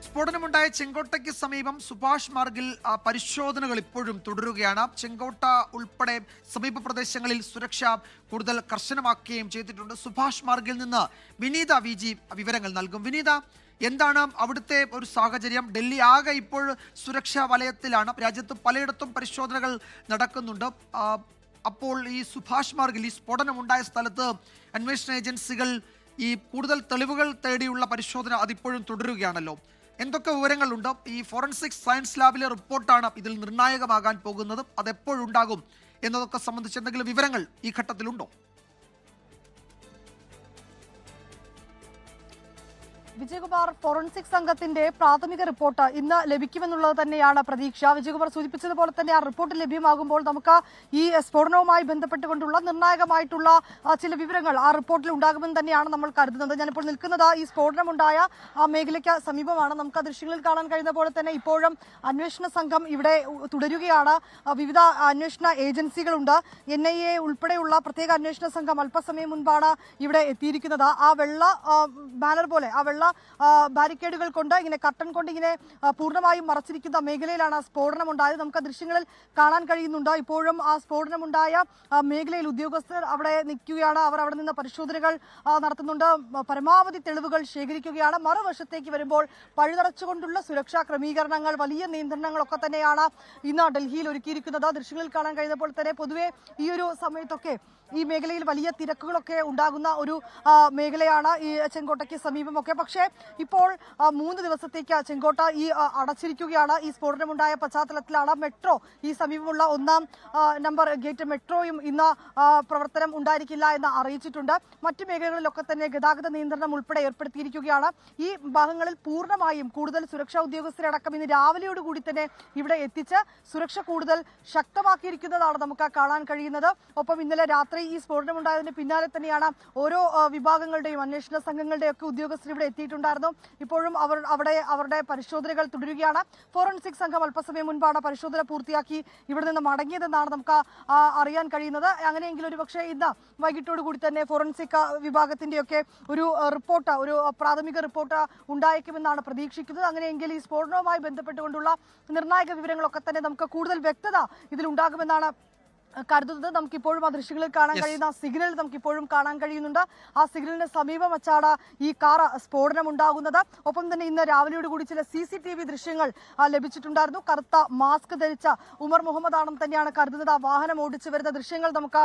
സ്ഫോടനമുണ്ടായ ചെങ്കോട്ടയ്ക്ക് സമീപം സുഭാഷ് മാർഗിൽ പരിശോധനകൾ ഇപ്പോഴും തുടരുകയാണ്. ചെങ്കോട്ട ഉൾപ്പെടെ സമീപ പ്രദേശങ്ങളിൽ സുരക്ഷ കൂടുതൽ കർശനമാക്കുകയും ചെയ്തിട്ടുണ്ട്. സുഭാഷ് മാർഗിൽ നിന്ന് വിനീത VG വിവരങ്ങൾ നൽകും. വിനീത, എന്താണ് അവിടുത്തെ ഒരു സാഹചര്യം? ഡൽഹി ആകെ ഇപ്പോൾ സുരക്ഷാ വലയത്തിലാണ്. രാജ്യത്ത് പലയിടത്തും പരിശോധനകൾ നടക്കുന്നുണ്ട്. അപ്പോൾ ഈ സുഭാഷ് മാർഗിൽ ഈ സ്ഫോടനമുണ്ടായ സ്ഥലത്ത് അന്വേഷണ ഏജൻസികൾ ഈ കൂടുതൽ തെളിവുകൾ തേടിയുള്ള പരിശോധന അതിപ്പോഴും തുടരുകയാണല്ലോ. എന്തൊക്കെ വിവരങ്ങളുണ്ട്? ഈ ഫോറൻസിക് സയൻസ് ലാബിലെ റിപ്പോർട്ടാണ് ഇതിൽ നിർണായകമാകാൻ പോകുന്നത്. അതെപ്പോഴുണ്ടാകും എന്നതൊക്കെ സംബന്ധിച്ച് എന്തെങ്കിലും വിവരങ്ങൾ ഈ ഘട്ടത്തിലുണ്ടോ? വിജയകുമാർ, ഫോറൻസിക് സംഘത്തിന്റെ പ്രാഥമിക റിപ്പോർട്ട് ഇന്ന് ലഭിക്കുമെന്നുള്ളത് തന്നെയാണ് പ്രതീക്ഷ. വിജയകുമാർ സൂചിപ്പിച്ചതുപോലെ തന്നെ ആ റിപ്പോർട്ട് ലഭ്യമാകുമ്പോൾ നമുക്ക് ഈ സ്ഫോടനവുമായി ബന്ധപ്പെട്ടുകൊണ്ടുള്ള നിർണായകമായിട്ടുള്ള ചില വിവരങ്ങൾ ആ റിപ്പോർട്ടിൽ ഉണ്ടാകുമെന്ന് തന്നെയാണ് നമ്മൾ കരുതുന്നത്. ഞാനിപ്പോൾ നിൽക്കുന്നത് ഈ സ്ഫോടനമുണ്ടായ ആ മേഖലയ്ക്ക് സമീപമാണ്. നമുക്ക് ആ ദൃശ്യങ്ങളിൽ കാണാൻ കഴിയുന്ന പോലെ തന്നെ ഇപ്പോഴും അന്വേഷണ സംഘം ഇവിടെ തുടരുകയാണ്. വിവിധ അന്വേഷണ ഏജൻസികളുണ്ട്. NIA ഉൾപ്പെടെയുള്ള പ്രത്യേക അന്വേഷണ സംഘം അല്പസമയം മുൻപാണ് ഇവിടെ എത്തിയിരിക്കുന്നത്. ആ വെള്ള ബാനർ പോലെ ആ വെള്ള ബാരിക്കേഡുകൾ കൊണ്ട് ഇങ്ങനെ കർട്ടൻ കൊണ്ട് ഇങ്ങനെ പൂർണ്ണമായും മറച്ചിരിക്കുന്ന മേഖലയിലാണ് സ്ഫോടനം ഉണ്ടായത്. നമുക്ക് ദൃശ്യങ്ങളിൽ കാണാൻ കഴിയുന്നുണ്ട്. ഇപ്പോഴും ആ സ്ഫോടനമുണ്ടായ മേഖലയിൽ ഉദ്യോഗസ്ഥർ അവിടെ നിൽക്കുകയാണ്. അവർ അവിടെ നിന്ന് പരിശോധനകൾ നടത്തുന്നുണ്ട്. പരമാവധി തെളിവുകൾ ശേഖരിക്കുകയാണ്. മറുവശത്തേക്ക് വരുമ്പോൾ പഴുതടച്ചുകൊണ്ടുള്ള സുരക്ഷാ ക്രമീകരണങ്ങൾ, വലിയ നിയന്ത്രണങ്ങളൊക്കെ തന്നെയാണ് ഇന്ന് ഡൽഹിയിൽ ഒരുക്കിയിരിക്കുന്നത്. ദൃശ്യങ്ങളിൽ കാണാൻ കഴിയുന്നപ്പോൾ തന്നെ പൊതുവെ ഈ ഒരു സമയത്തൊക്കെ ഈ മേഖലയിൽ വലിയ തിരക്കുകളൊക്കെ ഉണ്ടാകുന്ന ഒരു മേഖലയാണ് ഈ ചെങ്കോട്ടയ്ക്ക് സമീപമൊക്കെ. പക്ഷേ ഇപ്പോൾ 3 ദിവസത്തേക്ക് ചെങ്കോട്ട ഈ അടച്ചിരിക്കുകയാണ്. ഈ സ്ഫോടനമുണ്ടായ പശ്ചാത്തലത്തിലാണ് മെട്രോ, ഈ സമീപമുള്ള 1-ാം നമ്പർ ഗേറ്റ് മെട്രോയും ഇന്ന് പ്രവർത്തനം ഉണ്ടായിരിക്കില്ല എന്ന് അറിയിച്ചിട്ടുണ്ട്. മറ്റു മേഖലകളിലൊക്കെ തന്നെ ഗതാഗത നിയന്ത്രണം ഉൾപ്പെടെ ഏർപ്പെടുത്തിയിരിക്കുകയാണ്. ഈ ഭാഗങ്ങളിൽ പൂർണ്ണമായും കൂടുതൽ സുരക്ഷാ ഉദ്യോഗസ്ഥരടക്കം ഇന്ന് രാവിലെയോടുകൂടി തന്നെ ഇവിടെ എത്തിച്ച് സുരക്ഷ കൂടുതൽ ശക്തമാക്കിയിരിക്കുന്നതാണ് നമുക്ക് കാണാൻ കഴിയുന്നത്. ഒപ്പം ഇന്നലെ രാത്രി ഈ സ്ഫോടനമുണ്ടായതിന് പിന്നാലെ തന്നെയാണ് ഓരോ വിഭാഗങ്ങളുടെയും അന്വേഷണ സംഘങ്ങളുടെയും ഒക്കെ ഉദ്യോഗസ്ഥർ ഇവിടെ എത്തിയിട്ടുണ്ടായിരുന്നു. ഇപ്പോഴും അവരുടെ പരിശോധനകൾ തുടരുകയാണ്. ഫോറൻസിക് സംഘം അല്പസമയം മുൻപാണ് പരിശോധന പൂർത്തിയാക്കി ഇവിടെ നിന്ന് മടങ്ങിയതെന്നാണ് നമുക്ക് അറിയാൻ കഴിയുന്നത്. അങ്ങനെയെങ്കിൽ ഒരുപക്ഷെ ഇന്ന് വൈകിട്ടോടുകൂടി തന്നെ ഫോറൻസിക് വിഭാഗത്തിന്റെയൊക്കെ ഒരു റിപ്പോർട്ട്, ഒരു പ്രാഥമിക റിപ്പോർട്ട് ഉണ്ടായേക്കുമെന്നാണ് പ്രതീക്ഷിക്കുന്നത്. അങ്ങനെയെങ്കിൽ ഈ സ്ഫോടനവുമായി ബന്ധപ്പെട്ടുകൊണ്ടുള്ള നിർണായക വിവരങ്ങളൊക്കെ തന്നെ നമുക്ക് കൂടുതൽ വ്യക്തത ഇതിലുണ്ടാകുമെന്നാണ് കരുതുന്നത്. നമുക്കിപ്പോഴും ആ ദൃശ്യങ്ങളിൽ കാണാൻ കഴിയുന്ന സിഗ്നൽ നമുക്കിപ്പോഴും കാണാൻ കഴിയുന്നുണ്ട്. ആ സിഗ്നലിന് സമീപം വെച്ചാണ് ഈ കാർ സ്ഫോടനം ഉണ്ടാകുന്നത്. ഒപ്പം തന്നെ ഇന്ന് രാവിലെയോടുകൂടി ചില CCTV ദൃശ്യങ്ങൾ ലഭിച്ചിട്ടുണ്ടായിരുന്നു. കറുത്ത മാസ്ക് ധരിച്ച ഉമർ മുഹമ്മദ് ആണെന്ന് തന്നെയാണ് കരുതുന്നത്. ആ വാഹനം ഓടിച്ചു വരുന്ന ദൃശ്യങ്ങൾ നമുക്ക്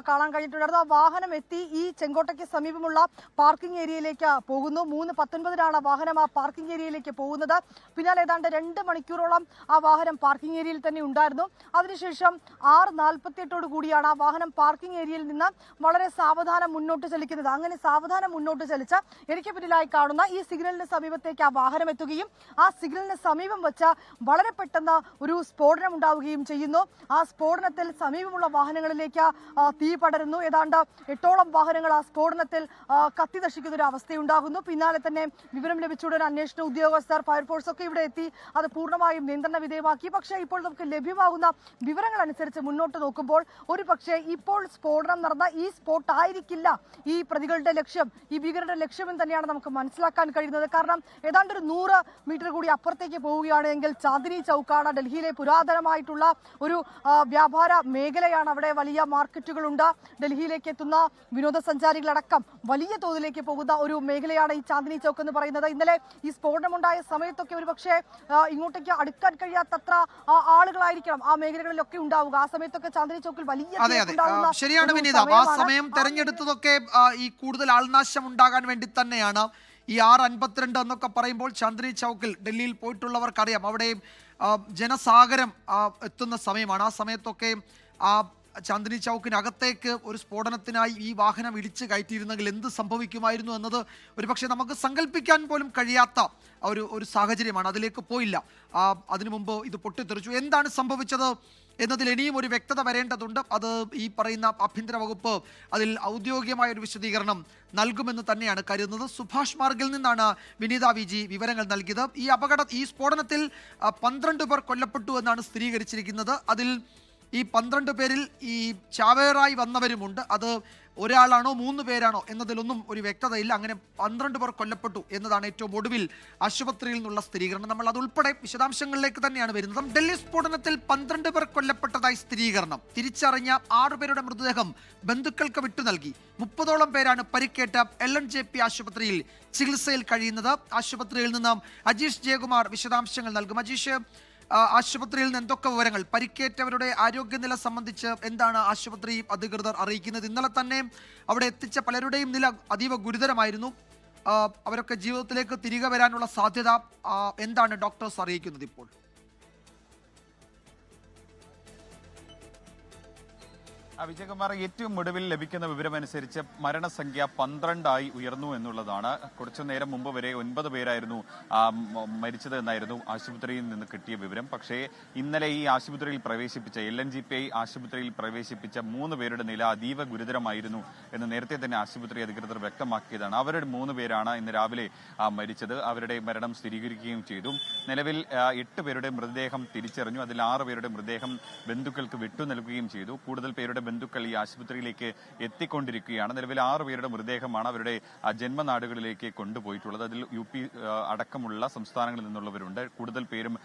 കാണാൻ കഴിഞ്ഞിട്ടുണ്ടായിരുന്നു. ആ വാഹനം എത്തി ഈ ചെങ്കോട്ടയ്ക്ക് സമീപമുള്ള പാർക്കിംഗ് ഏരിയയിലേക്ക് പോകുന്നു. 3:19 വാഹനം ആ പാർക്കിംഗ് ഏരിയയിലേക്ക് പോകുന്നത്. പിന്നാലെ ഏതാണ്ട് 2 മണിക്കൂറോളം ആ വാഹനം പാർക്കിംഗ് ഏരിയയിൽ തന്നെ ഉണ്ടായിരുന്നു. അതിനുശേഷം 6:48 കൂടിയാണ് ആ വാഹനം പാർക്കിംഗ് ഏരിയയിൽ നിന്ന് വളരെ സാവധാനം മുന്നോട്ട് ചലിക്കുന്നത്. അങ്ങനെ സാവധാനം മുന്നോട്ട് ചലിച്ച എനിക്ക് പിന്നിലായി കാണുന്ന ഈ സിഗ്നലിന് സമീപത്തേക്ക് ആ വാഹനം എത്തുകയും ആ സിഗ്നലിന് സമീപം വെച്ച് വളരെ പെട്ടെന്ന് ഒരു സ്ഫോടനം ഉണ്ടാവുകയും ചെയ്യുന്നു. ആ സ്ഫോടനത്തിൽ സമീപമുള്ള വാഹനങ്ങളിലേക്ക് തീ പടരുന്നു. ഏതാണ്ട് 8ഓളം വാഹനങ്ങൾ ആ സ്ഫോടനത്തിൽ കത്തി നശിക്കുന്ന ഒരു അവസ്ഥയുണ്ടാകുന്നു. പിന്നാലെ തന്നെ വിവരം ലഭിച്ചുടൻ അന്വേഷണ ഉദ്യോഗസ്ഥർ, ഫയർഫോഴ്സ് ഒക്കെ ഇവിടെ എത്തി അത് പൂർണ്ണമായും നിയന്ത്രണ വിധേയമാക്കി. പക്ഷേ ഇപ്പോൾ നമുക്ക് ലഭ്യമാകുന്ന വിവരങ്ങൾ അനുസരിച്ച് മുന്നോട്ട് നോക്കുമ്പോൾ ഒരു പക്ഷേ ഇപ്പോൾ സ്ഫോടനം നടന്ന ഈ സ്പോട്ട് ആയിരിക്കില്ല ഈ പ്രതികളുടെ ലക്ഷ്യം, ഈ ഭീകരരുടെ ലക്ഷ്യമെന്ന് തന്നെയാണ് നമുക്ക് മനസ്സിലാക്കാൻ കഴിയുന്നത്. കാരണം ഏതാണ്ട് ഒരു 100 മീറ്റർ കൂടി അപ്പുറത്തേക്ക് പോവുകയാണെങ്കിൽ ചാന്ദിനി ചൗക്കാണ്. ഡൽഹിയിലെ പുരാതനമായിട്ടുള്ള ഒരു വ്യാപാര മേഖലയാണ്. അവിടെ വലിയ മാർക്കറ്റുകളുണ്ട്. ഡൽഹിയിലേക്ക് എത്തുന്ന വിനോദസഞ്ചാരികളടക്കം വലിയ തോതിലേക്ക് പോകുന്ന ഒരു മേഖലയാണ് ഈ ചാന്ദിനി ചൗക്ക് എന്ന് പറയുന്നത്. ഇന്നലെ ഈ സ്ഫോടനമുണ്ടായ സമയത്തൊക്കെ ഒരു പക്ഷേ ഇങ്ങോട്ടേക്ക് അടുക്കാൻ കഴിയാത്തത്ര ആളുകളായിരിക്കണം ആ മേഖലകളിലൊക്കെ ഉണ്ടാവുക. ആ സമയത്തൊക്കെ ചാന്ദിനി ചൗക്കിൽ വലിയ ശരിയാണ് വിനീത. ആ സമയം തെരഞ്ഞെടുത്തതൊക്കെ ഈ കൂടുതൽ ആൾനാശം ഉണ്ടാകാൻ വേണ്ടി തന്നെയാണ്. ഈ 6:52 എന്നൊക്കെ പറയുമ്പോൾ ചാന്ദിനി ചൗക്കിൽ ഡൽഹിയിൽ പോയിട്ടുള്ളവർക്കറിയാം അവിടെ ജനസാഗരം എത്തുന്ന സമയമാണ്. ആ സമയത്തൊക്കെ ആ ചാന്ദിനി ചൗക്കിനകത്തേക്ക് ഒരു സ്ഫോടനത്തിനായി ഈ വാഹനം ഇടിച്ച് കയറ്റിയിരുന്നെങ്കിൽ എന്ത് സംഭവിക്കുമായിരുന്നു എന്നത് ഒരുപക്ഷെ നമുക്ക് സങ്കല്പിക്കാൻ പോലും കഴിയാത്ത ഒരു സാഹചര്യമാണ്. അതിലേക്ക് പോയില്ല. അതിനു മുമ്പ് ഇത് പൊട്ടിത്തെറിച്ചു. എന്താണ് സംഭവിച്ചത് എന്നതിൽ ഇനിയും ഒരു വ്യക്തത വരേണ്ടതുണ്ട്. അത് ഈ പറയുന്ന ആഭ്യന്തര വകുപ്പ് അതിൽ ഔദ്യോഗികമായ ഒരു വിശദീകരണം നൽകുമെന്ന് തന്നെയാണ് കരുതുന്നത്. സുഭാഷ് മാർഗിൽ നിന്നാണ് വിനീത VG വിവരങ്ങൾ നൽകിയത്. ഈ സ്ഫോടനത്തിൽ 12 പേർ കൊല്ലപ്പെട്ടു എന്നാണ് സ്ഥിരീകരിച്ചിരിക്കുന്നത്. അതിൽ ഈ 12 പേരിൽ ഈ ചാവേറായി വന്നവരുമുണ്ട്. അത് ഒരാളാണോ 3 പേരാണോ എന്നതിലൊന്നും ഒരു വ്യക്തതയില്ല. അങ്ങനെ 12 പേർ കൊല്ലപ്പെട്ടു എന്നതാണ് ഏറ്റവും ഒടുവിൽ ആശുപത്രിയിൽ നിന്നുള്ള സ്ഥിരീകരണം. നമ്മൾ അതുൾപ്പെടെ വിശദാംശങ്ങളിലേക്ക് തന്നെയാണ് വരുന്നത്. ഡൽഹി സ്ഫോടനത്തിൽ 12 പേർ കൊല്ലപ്പെട്ടതായി സ്ഥിരീകരണം. തിരിച്ചറിഞ്ഞ 6 പേരുടെ മൃതദേഹം ബന്ധുക്കൾക്ക് വിട്ടു നൽകി. 30ഓളം പേരാണ് പരിക്കേറ്റ LNJP ആശുപത്രിയിൽ ചികിത്സയിൽ കഴിയുന്നത്. ആശുപത്രിയിൽ നിന്ന് അജീഷ് ജയകുമാർ വിശദാംശങ്ങൾ നൽകും. അജീഷ്, ആശുപത്രിയിൽ നിന്ന് എന്തൊക്കെ വിവരങ്ങൾ, പരിക്കേറ്റവരുടെ ആരോഗ്യനില സംബന്ധിച്ച് എന്താണ് ആശുപത്രി അധികൃതർ അറിയിക്കുന്നത്? ഇന്നലെ തന്നെ അവിടെ എത്തിച്ച പലരുടെയും നില അതീവ ഗുരുതരമായിരുന്നു. അവരൊക്കെ ജീവിതത്തിലേക്ക് തിരികെ വരാനുള്ള സാധ്യത എന്താണ് ഡോക്ടേഴ്സ് അറിയിക്കുന്നത് ഇപ്പോൾ? വിജയകുമാർ, ഏറ്റവും ഒടുവിൽ ലഭിക്കുന്ന വിവരമനുസരിച്ച് മരണസംഖ്യ 12 ഉയർന്നു എന്നുള്ളതാണ്. കുറച്ചു നേരം മുമ്പ് വരെ 9 പേരായിരുന്നു മരിച്ചത് എന്നായിരുന്നു ആശുപത്രിയിൽ നിന്ന് കിട്ടിയ വിവരം. പക്ഷേ ഇന്നലെ ഈ ആശുപത്രിയിൽ പ്രവേശിപ്പിച്ച LNJP ആശുപത്രിയിൽ പ്രവേശിപ്പിച്ച 3 പേരുടെ നില അതീവ ഗുരുതരമായിരുന്നു എന്ന് നേരത്തെ തന്നെ ആശുപത്രി അധികൃതർ വ്യക്തമാക്കിയതാണ്. അവരുടെ 3 പേരാണ് ഇന്ന് രാവിലെ മരിച്ചത്. അവരുടെ മരണം സ്ഥിരീകരിക്കുകയും ചെയ്തു. നിലവിൽ 8 പേരുടെ മൃതദേഹം തിരിച്ചറിഞ്ഞു. അതിൽ 6 പേരുടെ മൃതദേഹം ബന്ധുക്കൾക്ക് വിട്ടു നൽകുകയും ചെയ്തു. കൂടുതൽ പേരുടെ ബന്ധുക്കൾ ഈ ആശുപത്രിയിലേക്ക് എത്തിക്കൊണ്ടിരിക്കുകയാണ്. നിലവിൽ 6 പേരുടെ മൃതദേഹമാണ് അവരുടെ ജന്മനാടുകളിലേക്ക് കൊണ്ടുപോയിട്ടുള്ളത്. അതിൽ UP അടക്കമുള്ള സംസ്ഥാനങ്ങളിൽ നിന്നുള്ളവരുണ്ട്. കൂടുതൽ പേരും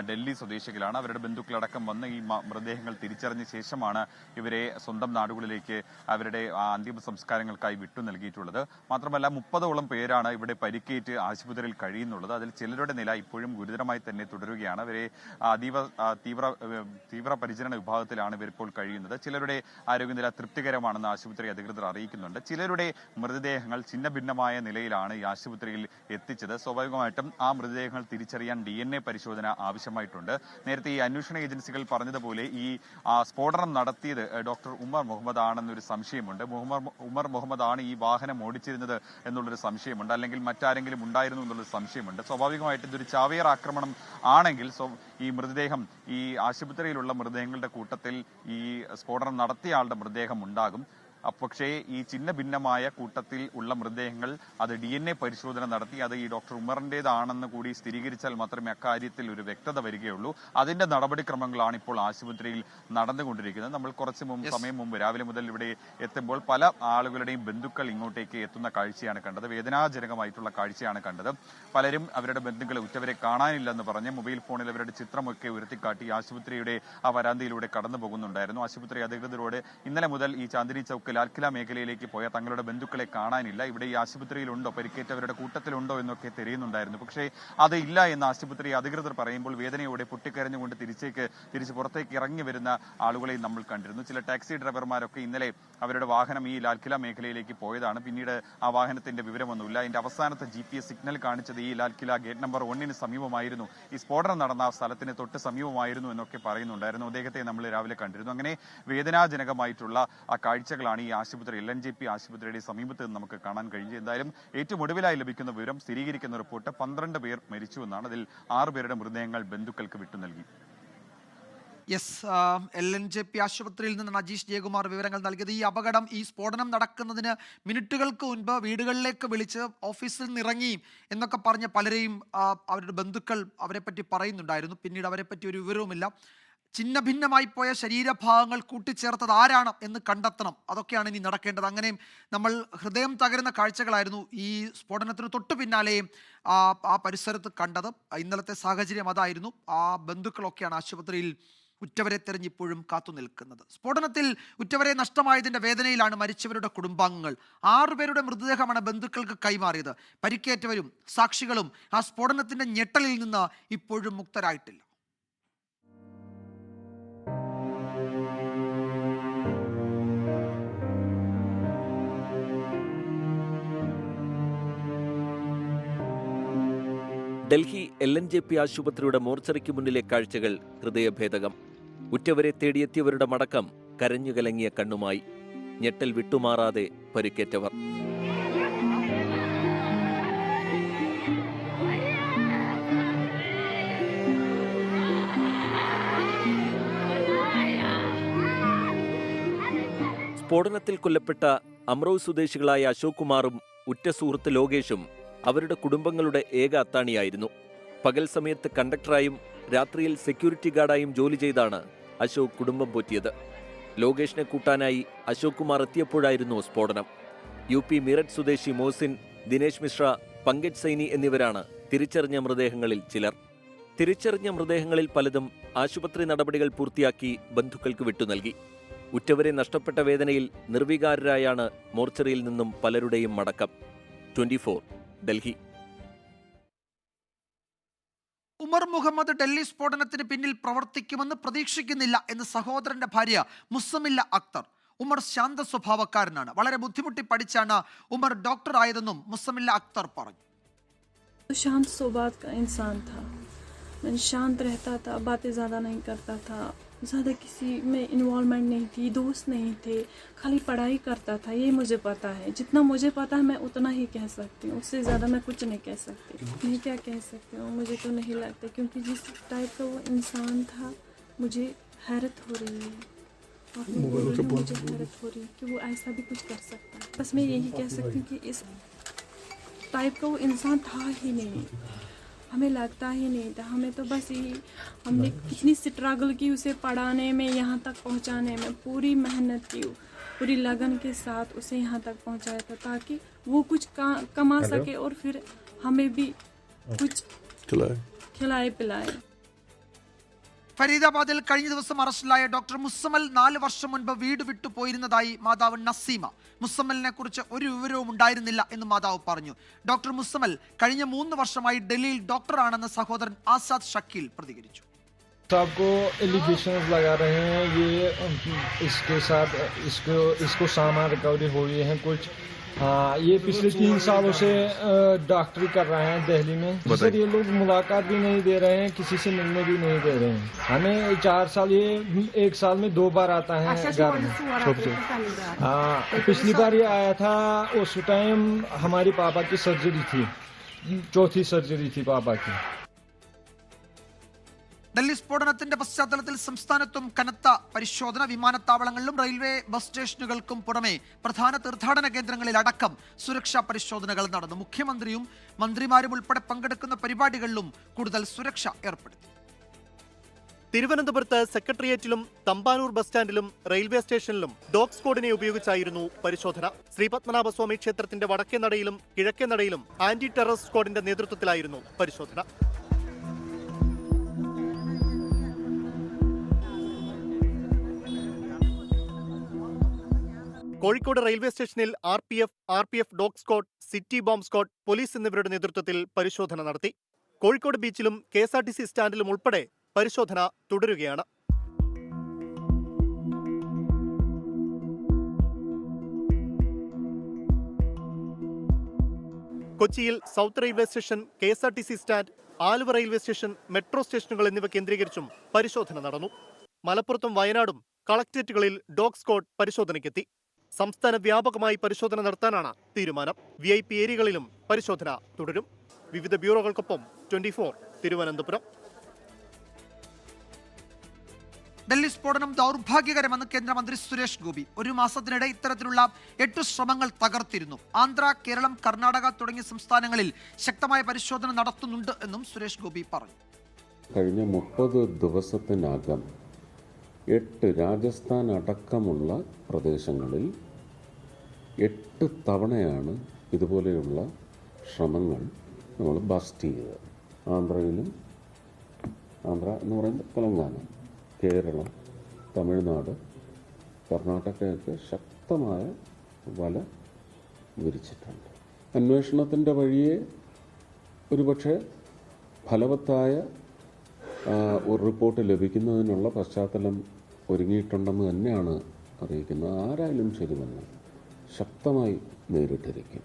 ഡൽഹി സ്വദേശികളാണ്. അവരുടെ ബന്ധുക്കളടക്കം വന്ന് ഈ മൃതദേഹങ്ങൾ തിരിച്ചറിഞ്ഞ ശേഷമാണ് ഇവരെ സ്വന്തം നാടുകളിലേക്ക് അവരുടെ അന്തിമ സംസ്കാരങ്ങൾക്കായി വിട്ടു നൽകിയിട്ടുള്ളത്. മാത്രമല്ല 30ഓളം പേരാണ് ഇവിടെ പരിക്കേറ്റ് ആശുപത്രിയിൽ കഴിയുന്നുള്ളത്. അതിൽ ചിലരുടെ നില ഇപ്പോഴും ഗുരുതരമായി തന്നെ തുടരുകയാണ്. ഇവരെ തീവ്ര പരിചരണ വിഭാഗത്തിലാണ് ഇവരിപ്പോൾ കഴിയുന്നത്. ചിലരുടെ ആരോഗ്യനില തൃപ്തികരമാണെന്ന് ആശുപത്രി അധികൃതർ അറിയിക്കുന്നുണ്ട്. ചിലരുടെ മൃതദേഹങ്ങൾ ഛിന്ന ഭിന്നമായ നിലയിലാണ് ഈ ആശുപത്രിയിൽ എത്തിച്ചത്. സ്വാഭാവികമായിട്ടും ആ മൃതദേഹങ്ങൾ തിരിച്ചറിയാൻ DNA പരിശോധന ആവശ്യമായിട്ടുണ്ട്. നേരത്തെ ഈ അന്വേഷണ ഏജൻസികൾ പറഞ്ഞതുപോലെ ഈ സ്ഫോടനം നടത്തിയത് ഡോക്ടർ ഉമർ മുഹമ്മദ് ആണെന്നൊരു സംശയമുണ്ട്. ഉമർ മുഹമ്മദ് ആണ് ഈ വാഹനം ഓടിച്ചിരുന്നത് എന്നുള്ളൊരു സംശയമുണ്ട്. അല്ലെങ്കിൽ മറ്റാരെങ്കിലും ഉണ്ടായിരുന്നു എന്നുള്ളൊരു സംശയമുണ്ട്. സ്വാഭാവികമായിട്ടും ഇതൊരു ചാവേർ ആക്രമണം ആണെങ്കിൽ ഈ മൃതദേഹം, ഈ ആശുപത്രിയിലുള്ള മൃതദേഹങ്ങളുടെ കൂട്ടത്തിൽ ഈ സ്ഫോടനം നടത്തിയ ആളുടെ മൃതദേഹം ഉണ്ടാകും. പക്ഷേ ഈ ഛിന്ന ഭിന്നമായ കൂട്ടത്തിൽ ഉള്ള മൃതദേഹങ്ങൾ അത് DNA പരിശോധന നടത്തി അത് ഈ ഡോക്ടർ ഉമറിൻ്റെതാണെന്ന് കൂടി സ്ഥിരീകരിച്ചാൽ മാത്രമേ അക്കാര്യത്തിൽ ഒരു വ്യക്തത വരികയുള്ളൂ. അതിന്റെ നടപടിക്രമങ്ങളാണ് ഇപ്പോൾ ആശുപത്രിയിൽ നടന്നുകൊണ്ടിരിക്കുന്നത്. നമ്മൾ കുറച്ച് സമയം മുമ്പ് രാവിലെ മുതൽ ഇവിടെ എത്തുമ്പോൾ പല ആളുകളുടെയും ബന്ധുക്കൾ ഇങ്ങോട്ടേക്ക് എത്തുന്ന കാഴ്ചയാണ് കണ്ടത്. വേദനാജനകമായിട്ടുള്ള കാഴ്ചയാണ് കണ്ടത്. പലരും അവരുടെ ബന്ധുക്കളെ ഉറ്റവരെ കാണാനില്ലെന്ന് പറഞ്ഞ് മൊബൈൽ ഫോണിൽ അവരുടെ ചിത്രമൊക്കെ ഉയർത്തിക്കാട്ടി ആശുപത്രിയുടെ ആ വരാന്തയിലൂടെ കടന്നു പോകുന്നുണ്ടായിരുന്നു. ആശുപത്രി അധികൃതരോട് ഇന്നലെ മുതൽ ഈ ചാന്ദിനി ചൗക്ക് ലാൽക്കില മേഖലയിലേക്ക് പോയ തങ്ങളുടെ ബന്ധുക്കളെ കാണാനില്ല, ഇവിടെ ഈ ആശുപത്രിയിലുണ്ടോ, പരിക്കേറ്റവരുടെ കൂട്ടത്തിലുണ്ടോ എന്നൊക്കെ തിരയുന്നുണ്ടായിരുന്നു. പക്ഷേ അത് ഇല്ല എന്ന് ആശുപത്രി അധികൃതർ പറയുമ്പോൾ വേദനയോടെ പൊട്ടിക്കരഞ്ഞുകൊണ്ട് തിരിച്ച് പുറത്തേക്ക് ഇറങ്ങി വരുന്ന ആളുകളെയും നമ്മൾ കണ്ടിരുന്നു. ചില ടാക്സി ഡ്രൈവർമാരൊക്കെ ഇന്നലെ അവരുടെ വാഹനം ഈ ലാൽക്കില മേഖലയിലേക്ക് പോയതാണ്. പിന്നീട് ആ വാഹനത്തിന്റെ വിവരമൊന്നുമില്ല. അതിന്റെ അവസാനത്തെ GPS സിഗ്നൽ കാണിച്ചത് ഈ ലാൽക്കില ഗേറ്റ് നമ്പർ 1 സമീപമായിരുന്നു, ഈ സ്ഫോടനം നടന്ന ആ സ്ഥലത്തിന് തൊട്ട് സമീപമായിരുന്നു എന്നൊക്കെ പറയുന്നുണ്ടായിരുന്നു. അദ്ദേഹത്തെ നമ്മൾ രാവിലെ കണ്ടിരുന്നു. അങ്ങനെ വേദനാജനകമായിട്ടുള്ള ആ കാഴ്ചകളാണ് ഈ ആശുപത്രി LNJP ആശുപത്രിയുടെ സമീപത്ത് നിന്ന് നമുക്ക് കാണാൻ കഴിഞ്ഞത്. എന്തായാലും ഏറ്റവും ഒടുവിലായി ലഭിക്കുന്ന വിവരം, സ്ഥിരീകരിക്കുന്ന റിപ്പോർട്ട് 12 പേർ മരിച്ചു എന്നാണ്. അതിൽ 6 പേരുടെ മൃതദേഹങ്ങൾ ബന്ധുക്കൾക്ക് വിട്ടു നൽകി. LNJP ആശുപത്രിയിൽ നിന്നാണ് അജീഷ് ജയകുമാർ വിവരങ്ങൾ നൽകിയത്. ഈ അപകടം, ഈ സ്ഫോടനം നടക്കുന്നതിന് മിനിറ്റുകൾക്ക് മുൻപ് വീടുകളിലേക്ക് വിളിച്ച് ഓഫീസിൽ നിന്ന് ഇറങ്ങി എന്നൊക്കെ പറഞ്ഞ് പലരെയും അവരുടെ ബന്ധുക്കൾ അവരെപ്പറ്റി പറയുന്നുണ്ടായിരുന്നു. പിന്നീട് അവരെപ്പറ്റി ഒരു വിവരവുമില്ല. ഛിന്ന ഭിന്നമായി പോയ ശരീരഭാഗങ്ങൾ കൂട്ടിച്ചേർത്തത് ആരാണ് എന്ന് കണ്ടെത്തണം. അതൊക്കെയാണ് ഇനി നടക്കേണ്ടത്. അങ്ങനെ നമ്മൾ ഹൃദയം തകരുന്ന കാഴ്ചകളായിരുന്നു ഈ സ്ഫോടനത്തിന് തൊട്ടു പിന്നാലെയും ആ പരിസരത്ത് കണ്ടത്. ഇന്നലത്തെ സാഹചര്യം അതായിരുന്നു. ആ ബന്ധുക്കളൊക്കെയാണ് ആശുപത്രിയിൽ ഉറ്റവരെ തെരഞ്ഞിപ്പോഴും കാത്തു നിൽക്കുന്നത്. സ്ഫോടനത്തിൽ ഉറ്റവരെ നഷ്ടമായതിന്റെ വേദനയിലാണ് മരിച്ചവരുടെ കുടുംബാംഗങ്ങൾ. 6 പേരുടെ മൃതദേഹമാണ് ബന്ധുക്കൾക്ക് കൈമാറിയത്. പരിക്കേറ്റവരും സാക്ഷികളും ആ സ്ഫോടനത്തിന്റെ ഞെട്ടലിൽ നിന്ന് ഇപ്പോഴും മുക്തരായിട്ടില്ല. ഡൽഹി LNJP ആശുപത്രിയുടെ മോർച്ചറിക്ക് മുന്നിലെ കാഴ്ചകൾ ഹൃദയഭേദകം. ഉറ്റവരെ തേടിയെത്തിയവരുടെ മടക്കം കരഞ്ഞുകലങ്ങിയ കണ്ണുമായി. ഞെട്ടൽ വിട്ടുമാറാതെ പരിക്കേറ്റവർ. സ്ഫോടനത്തിൽ കൊല്ലപ്പെട്ട അമ്രോവ് സ്വദേശികളായ അശോക് കുമാറും ഉറ്റ സുഹൃത്ത് ലോകേഷും അവരുടെ കുടുംബങ്ങളുടെ ഏക അത്താണിയായിരുന്നു. പകൽ സമയത്ത് കണ്ടക്ടറായും രാത്രിയിൽ സെക്യൂരിറ്റി ഗാർഡായും ജോലി ചെയ്താണ് അശോക് കുടുംബം പോറ്റിയത്. ലോകേഷിനെ കൂട്ടാനായി അശോക് കുമാർ എത്തിയപ്പോഴായിരുന്നു സ്ഫോടനം. UP മീററ്റ് സ്വദേശി മോസിൻ, ദിനേശ് മിശ്ര, പങ്കജ് സൈനി എന്നിവരാണ് തിരിച്ചറിഞ്ഞ മൃതദേഹങ്ങളിൽ ചിലർ. തിരിച്ചറിഞ്ഞ മൃതദേഹങ്ങളിൽ പലതും ആശുപത്രി നടപടികൾ പൂർത്തിയാക്കി ബന്ധുക്കൾക്ക് വിട്ടുനൽകി. ഉറ്റവരെ നഷ്ടപ്പെട്ട വേദനയിൽ നിർവികാരരായാണ് മോർച്ചറിയിൽ നിന്നും പലരുടെയും മടക്കം. 24 ഡൽഹി. ഉമർ മുഹമ്മദ് ഡൽഹി സ്ഫോടനത്തിന് പിന്നിൽ പ്രവർത്തിക്കുമെന്ന് പ്രതീക്ഷിക്കുന്നില്ല എന്ന് സഹോദരന്റെ ഭാര്യ മുസമില്ല അക്തർ. ഉമർ ശാന്ത സ്വഭാവക്കാരനാണ്. വളരെ ബുദ്ധിമുട്ടി പഠിച്ചാണ് ഉമർ ഡോക്ടർ ആയതെന്നും മുസമില്ല അക്തർ പറഞ്ഞു. शांत स्वभाव का इंसान था, मैं शांत रहता था, बातें ज़्यादा नहीं करता था, ज़्यादा किसी में इन्वॉल्वमेंट नहीं थी, दोस्त नहीं थे, खाली पढ़ाई करता था, ये मुझे पता है. जितना मुझे पता है मैं उतना ही कह सकती हूँ, उससे ज़्यादा मैं कुछ नहीं कह सकती. मैं क्या कह सकती हूँ, मुझे तो नहीं लगता, क्योंकि जिस टाइप का वो इंसान था मुझे हैरत हो रही है. मुझे हैरत हो रही है कि वो ऐसा भी कुछ कर सकता है. बस मैं यही कह सकती हूँ कि इस टाइप का वो इंसान था ही नहीं, हमें लगता ही नहीं था. हमें तो बस यही, हमने कितनी स्ट्रगल की उसे पढ़ाने में, यहाँ तक पहुँचाने में, पूरी मेहनत की, पूरी लगन के साथ उसे यहाँ तक पहुँचाया था ताकि वो कुछ कमा सके और फिर हमें भी कुछ खिलाए पिलाए. ഫരീദാബാദിൽ കഴിഞ്ഞ ദിവസം അറസ്റ്റിലായ ഡോക്ടർ മുസമ്മൽ 4 വർഷം മുൻപ് വീട് വിട്ടു പോയിരുന്നതായി മാതാവ് നസീമ. മുസമ്മലിനെ കുറിച്ച് ഒരു വിവരവും ഉണ്ടായിരുന്നില്ല എന്ന് മാതാവ് പറഞ്ഞു. ഡോക്ടർ മുസമ്മൽ കഴിഞ്ഞ 3 വർഷമായി ഡൽഹിയിൽ ഡോക്ടറാണെന്ന് സഹോദരൻ ആസാദ് ഷക്കീൽ പ്രതികരിച്ചു. सबको एलिगेशंस लगा रहे हैं, ये इसके साथ इसको सामान रिकवरी हुई है कुछ. ये पिछले 3 सालों से डॉक्टरी कर रहे हैं दिल्ली में. सर ये लोग मुलाकात भी नहीं दे रहे हैं, किसी से मिलने भी नहीं दे रहे हैं. हमें 4 साल, ये 1 साल में 2 बार आता है घर में. पिछली बार ये आया था, उस टाइम हमारी पापा की सर्जरी थी, 4थी सर्जरी थी पापा की. ഡൽഹി സ്ഫോടനത്തിന്റെ പശ്ചാത്തലത്തിൽ സംസ്ഥാനത്തും കനത്ത പരിശോധന. വിമാനത്താവളങ്ങളിലും റെയിൽവേ ബസ് സ്റ്റേഷനുകൾക്കും പുറമെ പ്രധാന തീർത്ഥാടന കേന്ദ്രങ്ങളിലടക്കം സുരക്ഷാ പരിശോധനകൾ നടന്നു. മുഖ്യമന്ത്രിയും മന്ത്രിമാരും ഉൾപ്പെടെ പങ്കെടുക്കുന്ന പരിപാടികളിലും കൂടുതൽ സുരക്ഷ ഏർപ്പെടുത്തി. തിരുവനന്തപുരത്ത് സെക്രട്ടേറിയറ്റിലും തമ്പാനൂർ ബസ് സ്റ്റാൻഡിലും റെയിൽവേ സ്റ്റേഷനിലും ഡോഗ് സ്ക്വാഡിനെ ഉപയോഗിച്ചായിരുന്നു പരിശോധന. ശ്രീപത്മനാഭസ്വാമി ക്ഷേത്രത്തിന്റെ വടക്കേ നടയിലും കിഴക്കേ നടയിലും ആന്റി ടെറർ സ്ക്വാഡിന്റെ നേതൃത്വത്തിലായിരുന്നു പരിശോധന. കോഴിക്കോട് റെയിൽവേ സ്റ്റേഷനിൽ RPF dog squad, city bomb squad, police എന്നിവരുടെ നേതൃത്വത്തിൽ പരിശോധന നടത്തി. കോഴിക്കോട് ബീച്ചിലും KSRTC സ്റ്റാൻഡിലും ഉൾപ്പെടെ പരിശോധന തുടരുകയാണ്. കൊച്ചിയിൽ south railway station, KSRTC stand, Aluva railway station, metro സ്റ്റേഷനുകൾ എന്നിവ കേന്ദ്രീകരിച്ചും പരിശോധന നടന്നു. മലപ്പുറത്തും വയനാടും കളക്ടറേറ്റുകളിൽ ഡോഗ് സ്ക്വാഡ് പരിശോധനയ്ക്കെത്തി. സംസ്ഥാന വ്യാപകമായി പരിശോധന നടത്താനാണ് തീരുമാനം. VIP ഏരിയകളിലും പരിശോധന തുടരും. വിവിധ ബ്യൂറോകൾക്കൊപ്പം 24 തിരുവനന്തപുരം. ഡൽഹി സ്ഫോടനം ദൗർഭാഗ്യകരമെന്ന് കേന്ദ്രമന്ത്രി സുരേഷ് ഗോപി. 1 മാസത്തിനിടെ ഇത്തരത്തിലുള്ള 8 ശ്രമങ്ങൾ തകർത്തിരുന്നു. ആന്ധ്ര, കേരളം, കർണാടക തുടങ്ങിയ സംസ്ഥാനങ്ങളിൽ ശക്തമായ പരിശോധന നടത്തുന്നുണ്ട് എന്നും സുരേഷ് ഗോപി പറഞ്ഞു. കഴിഞ്ഞ 30 ദിവസത്തിനകം 8 രാജസ്ഥാൻ അടക്കമുള്ള പ്രദേശങ്ങളിൽ 8 തവണയാണ് ഇതുപോലെയുള്ള ശ്രമങ്ങൾ നമ്മൾ ബസ്റ്റ് ചെയ്തത്. ആന്ധ്ര എന്ന് പറയുന്നത് തെലങ്കാന, കേരളം, തമിഴ്നാട്, കർണാടകയൊക്കെ ശക്തമായ വല വിരിച്ചിട്ടുണ്ട്. അന്വേഷണത്തിൻ്റെ വഴിയെ ഒരുപക്ഷെ ഫലവത്തായ ഒരു റിപ്പോർട്ട് ലഭിക്കുന്നതിനുള്ള പശ്ചാത്തലം ഒരുങ്ങിയിട്ടുണ്ടെന്ന് തന്നെയാണ് അറിയിക്കുന്നത്. ആരായാലും ശരി തന്നെ ശക്തമായി നേരിട്ടിരിക്കും.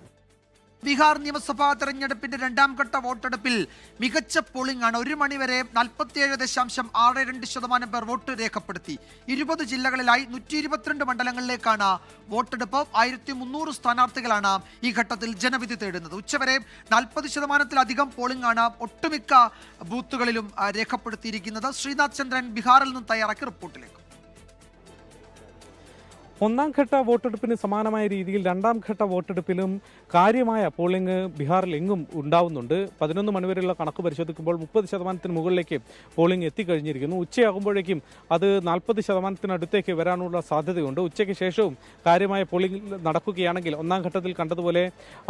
ബീഹാർ നിയമസഭാ തെരഞ്ഞെടുപ്പിന്റെ 2ാം ഘട്ട വോട്ടെടുപ്പിൽ മികച്ച പോളിംഗ് ആണ്. 1 മണിവരെ 47.62% പേർ വോട്ട് രേഖപ്പെടുത്തി. 20 ജില്ലകളിലായി 122 മണ്ഡലങ്ങളിലേക്കാണ് വോട്ടെടുപ്പ്. 1300 സ്ഥാനാർത്ഥികളാണ് ഈ ഘട്ടത്തിൽ ജനവിധി തേടുന്നത്. ഉച്ചവരെ 40%-ലധികം പോളിംഗ് ആണ് ഒട്ടുമിക്ക ബൂത്തുകളിലും രേഖപ്പെടുത്തിയിരിക്കുന്നത്. ശ്രീനാഥ് ചന്ദ്രൻ ബീഹാറിൽ നിന്ന് തയ്യാറാക്കിയ റിപ്പോർട്ടിലേക്ക്. ഒന്നാം ഘട്ട വോട്ടെടുപ്പിന് സമാനമായ രീതിയിൽ രണ്ടാം ഘട്ട വോട്ടെടുപ്പിലും കാര്യമായ പോളിംഗ് ബീഹാറിൽ എങ്ങും ഉണ്ടാവുന്നുണ്ട്. 11 മണിവരെയുള്ള കണക്ക് പരിശോധിക്കുമ്പോൾ 30% മുകളിലേക്ക് പോളിംഗ് എത്തിക്കഴിഞ്ഞിരിക്കുന്നു. ഉച്ചയാകുമ്പോഴേക്കും അത് 40% വരാനുള്ള സാധ്യതയുണ്ട്. ഉച്ചയ്ക്ക് ശേഷവും കാര്യമായ പോളിംഗ് നടക്കുകയാണെങ്കിൽ ഒന്നാം ഘട്ടത്തിൽ കണ്ടതുപോലെ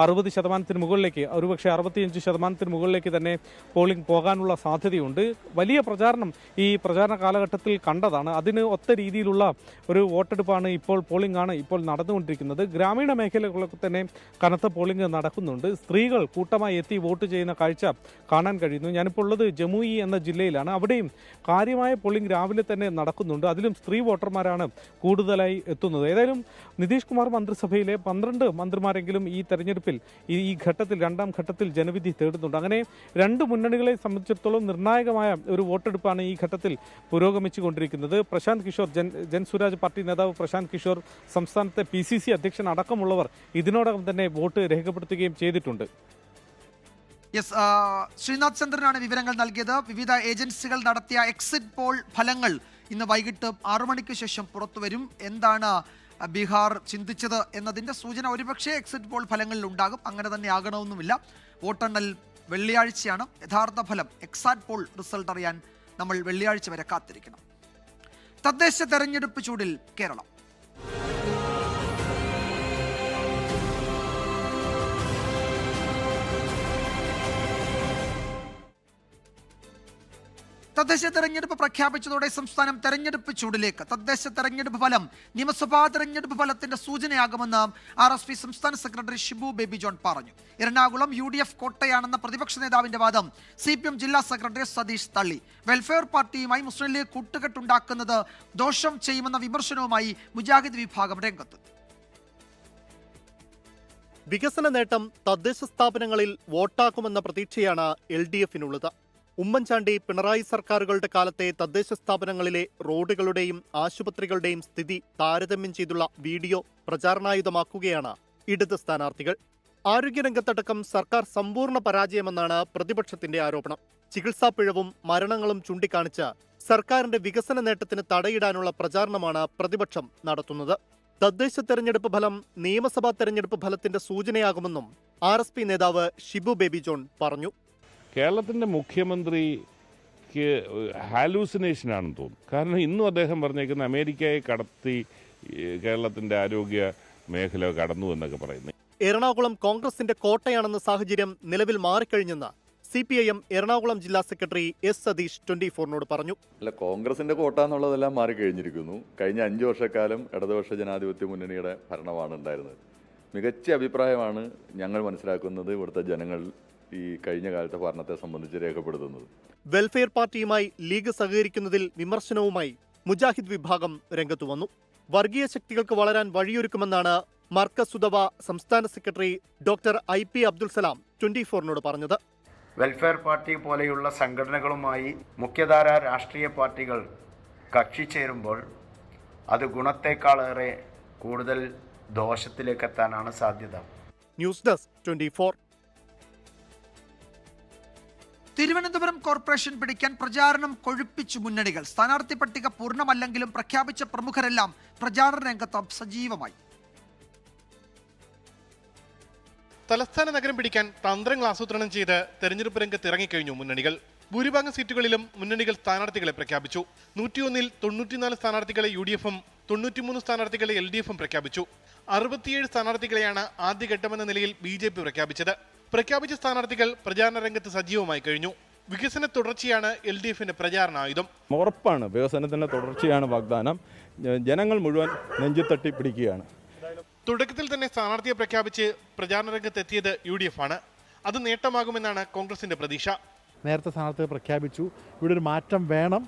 60% മുകളിലേക്ക്, ഒരുപക്ഷെ 65% മുകളിലേക്ക് തന്നെ പോളിംഗ് പോകാനുള്ള സാധ്യതയുണ്ട്. വലിയ പ്രചാരണം ഈ പ്രചാരണ കാലഘട്ടത്തിൽ കണ്ടതാണ്. അതിന് ഒത്ത രീതിയിലുള്ള ഒരു വോട്ടെടുപ്പാണ് ഇപ്പോൾ പോളിംഗ് ആണ് ഇപ്പോൾ നടന്നുകൊണ്ടിരിക്കുന്നത്. ഗ്രാമീണ മേഖലകളിലൊക്കെ തന്നെ കനത്ത പോളിംഗ് നടക്കുന്നുണ്ട്. സ്ത്രീകൾ കൂട്ടമായി എത്തി വോട്ട് ചെയ്യുന്ന കാഴ്ച കാണാൻ കഴിയുന്നു. ഞാനിപ്പോൾ ഉള്ളത് ജമുയി എന്ന ജില്ലയിലാണ്. അവിടെയും കാര്യമായ പോളിംഗ് രാവിലെ തന്നെ നടക്കുന്നുണ്ട്. അതിലും സ്ത്രീ വോട്ടർമാരാണ് കൂടുതലായി എത്തുന്നത്. ഏതായാലും നിതീഷ് കുമാർ മന്ത്രിസഭയിലെ 12 മന്ത്രിമാരെങ്കിലും ഈ തെരഞ്ഞെടുപ്പിൽ ഈ ഘട്ടത്തിൽ, രണ്ടാം ഘട്ടത്തിൽ ജനവിധി തേടുന്നുണ്ട്. അങ്ങനെ രണ്ട് മുന്നണികളെ സംബന്ധിച്ചിടത്തോളം നിർണായകമായ ഒരു വോട്ടെടുപ്പാണ് ഈ ഘട്ടത്തിൽ പുരോഗമിച്ചുകൊണ്ടിരിക്കുന്നത്. പ്രശാന്ത് കിഷോർ, ജൻസുരാജ് പാർട്ടി നേതാവ് പ്രശാന്ത് കിഷോർ, സംസ്ഥാനത്തെ PCC അധ്യക്ഷൻ അടക്കമുള്ളവർ ഇതിനോടകം തന്നെ വോട്ട് രേഖപ്പെടുത്തുകയും ചെയ്തിട്ടുണ്ട്. ശ്രീനാഥ് ചന്ദ്രനാണ് വിവരങ്ങൾ നൽകിയത്. വിവിധ ഏജൻസികൾ നടത്തിയ എക്സിറ്റ് പോൾ ഫലങ്ങൾ ഇന്ന് വൈകിട്ട് 6 മണിക്ക് ശേഷം പുറത്തുവരും. എന്താണ് ബീഹാർ ചിന്തിച്ചത് എന്നതിൻ്റെ സൂചന ഒരുപക്ഷെ എക്സിറ്റ് പോൾ ഫലങ്ങളിൽ ഉണ്ടാകും. അങ്ങനെ തന്നെ ആകണമെന്നുമില്ല. വോട്ടെണ്ണൽ വെള്ളിയാഴ്ചയാണ്. യഥാർത്ഥ ഫലം, എക്സാറ്റ് പോൾ റിസൾട്ട് അറിയാൻ നമ്മൾ വെള്ളിയാഴ്ച വരെ കാത്തിരിക്കണം. തദ്ദേശ തെരഞ്ഞെടുപ്പ് ചൂടിൽ കേരളം. തദ്ദേശ തെരഞ്ഞെടുപ്പ് പ്രഖ്യാപിച്ചതോടെ സംസ്ഥാനം തെരഞ്ഞെടുപ്പ് ചൂടിലേക്ക്. തദ്ദേശ തെരഞ്ഞെടുപ്പ് ഫലം നിയമസഭാ തെരഞ്ഞെടുപ്പ് ഫലത്തിന്റെ സൂചനയാകുമെന്ന് RSP സംസ്ഥാന സെക്രട്ടറി ഷിബു ബേബി ജോൺ പറഞ്ഞു. എറണാകുളം UDF കോട്ടയാണെന്ന പ്രതിപക്ഷ നേതാവിന്റെ വാദം CPM ജില്ലാ സെക്രട്ടറി സതീഷ് തള്ളി. വെൽഫെയർ പാർട്ടിയുമായി മുസ്ലിം ലീഗ് കൂട്ടുകെട്ടുണ്ടാക്കുന്നത് ദോഷം ചെയ്യുമെന്ന വിമർശനവുമായി മുജാഹിദ് വിഭാഗം രംഗത്ത്. വികസന നേട്ടം തദ്ദേശ സ്ഥാപനങ്ങളിൽ വോട്ടാക്കുമെന്ന പ്രതീക്ഷയാണ് LDFനുള്ളത്. ഉമ്മൻചാണ്ടി, പിണറായി സർക്കാരുകളുടെ കാലത്തെ തദ്ദേശ സ്ഥാപനങ്ങളിലെ റോഡുകളുടെയും ആശുപത്രികളുടെയും സ്ഥിതി താരതമ്യം ചെയ്തുള്ള വീഡിയോ പ്രചാരണായുധമാക്കുകയാണ് ഇടത് സ്ഥാനാർത്ഥികൾ. ആരോഗ്യരംഗത്തടക്കം സർക്കാർ സമ്പൂർണ്ണ പരാജയമെന്നാണ് പ്രതിപക്ഷത്തിന്റെ ആരോപണം. ചികിത്സാ പിഴവും മരണങ്ങളും ചൂണ്ടിക്കാണിച്ച് സർക്കാരിന്റെ വികസന നേട്ടത്തിന് തടയിടാനുള്ള പ്രചാരണമാണ് പ്രതിപക്ഷം നടത്തുന്നത്. തദ്ദേശ തെരഞ്ഞെടുപ്പ് ഫലം നിയമസഭാ തെരഞ്ഞെടുപ്പ് ഫലത്തിന്റെ സൂചനയാകുമെന്നും RSP നേതാവ് ഷിബു ബേബി ജോൺ പറഞ്ഞു. കേരളത്തിൻ്റെ മുഖ്യമന്ത്രിക്ക് ഹാലൂസിനേഷനാണെന്ന് തോന്നുന്നു. കാരണം ഇന്നും അദ്ദേഹം പറഞ്ഞേക്കുന്ന അമേരിക്കയെ കടത്തി കേരളത്തിൻ്റെ ആരോഗ്യ മേഖല കടന്നു എന്നൊക്കെ പറയുന്നു. എറണാകുളം കോൺഗ്രസിന്റെ കോട്ടയാണെന്ന സാഹചര്യം നിലവിൽ മാറിക്കഴിഞ്ഞെന്ന് CPIM എറണാകുളം ജില്ലാ സെക്രട്ടറി S സതീഷ് 24നോട് പറഞ്ഞു. അല്ല, കോൺഗ്രസിന്റെ കോട്ട എന്നുള്ളതെല്ലാം മാറിക്കഴിഞ്ഞിരിക്കുന്നു. കഴിഞ്ഞ 5 വർഷക്കാലം ഇടതുപക്ഷ ജനാധിപത്യ മുന്നണിയുടെ ഭരണമാണ് ഉണ്ടായിരുന്നത്. മികച്ച അഭിപ്രായമാണ് ഞങ്ങൾ മനസ്സിലാക്കുന്നത് ഇവിടുത്തെ ജനങ്ങൾ ഈ കഴിഞ്ഞ കാലത്തെ ഭരണത്തെ സംബന്ധിച്ച് രേഖപ്പെടുത്തുന്നത്. വെൽഫെയർ പാർട്ടിയുമായി ലീഗ് സഹകരിക്കുന്നതിൽ വിമർശനവുമായി മുജാഹിദ് വിഭാഗം രംഗത്തു വന്നു. വർഗീയ ശക്തികൾക്ക് വളരാൻ വഴിയൊരുക്കുമെന്നാണ് മർക്കസ് ഉദവ സംസ്ഥാന secretary doctor IP Abdul Salam 24നോട് പറഞ്ഞത്. വെൽഫെയർ പാർട്ടി പോലെയുള്ള സംഘടനകളുമായി മുഖ്യധാര രാഷ്ട്രീയ പാർട്ടികൾ കക്ഷി ചേരുമ്പോൾ അത് ഗുണത്തേക്കാളേറെ കൂടുതൽ ദോഷത്തിലേക്കെത്താനാണ് സാധ്യത. News desk 24. തിരുവനന്തപുരം കോർപ്പറേഷൻ പിടിക്കാൻ പ്രചാരണം കൊഴുപ്പിച്ചു മുന്നണികൾ. സ്ഥാനാർത്ഥി പട്ടിക പൂർണ്ണമല്ലെങ്കിലും പ്രഖ്യാപിച്ച പ്രമുഖരെല്ലാം പ്രചാരണ രംഗത്ത് സജീവമായി. തലസ്ഥാന നഗരം പിടിക്കാൻ തന്ത്രങ്ങൾ ആസൂത്രണം ചെയ്ത് തെരഞ്ഞെടുപ്പ് രംഗത്ത് ഇറങ്ങിക്കഴിഞ്ഞു മുന്നണികൾ. ഭൂരിഭാഗം സീറ്റുകളിലും മുന്നണികൾ സ്ഥാനാർത്ഥികളെ പ്രഖ്യാപിച്ചു. 101-ൽ 94 സ്ഥാനാർത്ഥികളെ UDFും 93 സ്ഥാനാർത്ഥികളെ LDFും പ്രഖ്യാപിച്ചു. 67 സ്ഥാനാർത്ഥികളെയാണ് ആദ്യഘട്ടമെന്ന നിലയിൽ BJP പ്രഖ്യാപിച്ചത്. പ്രഖ്യാപിച്ച സ്ഥാനാർത്ഥികൾ പ്രചാരണ രംഗത്ത് സജീവമായി കഴിഞ്ഞു. വികസന തുടർച്ചയാണ് LDFിന്റെ പ്രചാരണ ആയുധം. ഉറപ്പാണ്, വികസനത്തിന്റെ തുടർച്ചയാണ് വാഗ്ദാനം. ജനങ്ങൾ മുഴുവൻ നെഞ്ചിത്തട്ടി പിടിക്കുകയാണ്. തുടക്കത്തിൽ തന്നെ സ്ഥാനാർത്ഥിയെ പ്രഖ്യാപിച്ച് പ്രചാരണ രംഗത്ത് എത്തിയത് UDF ആണ്. അത് നേട്ടമാകുമെന്നാണ് കോൺഗ്രസിന്റെ പ്രതീക്ഷ. നേരത്തെ സ്ഥാനാർത്ഥിയെ പ്രഖ്യാപിച്ചു. ഇവിടെ ഒരു മാറ്റം വേണം,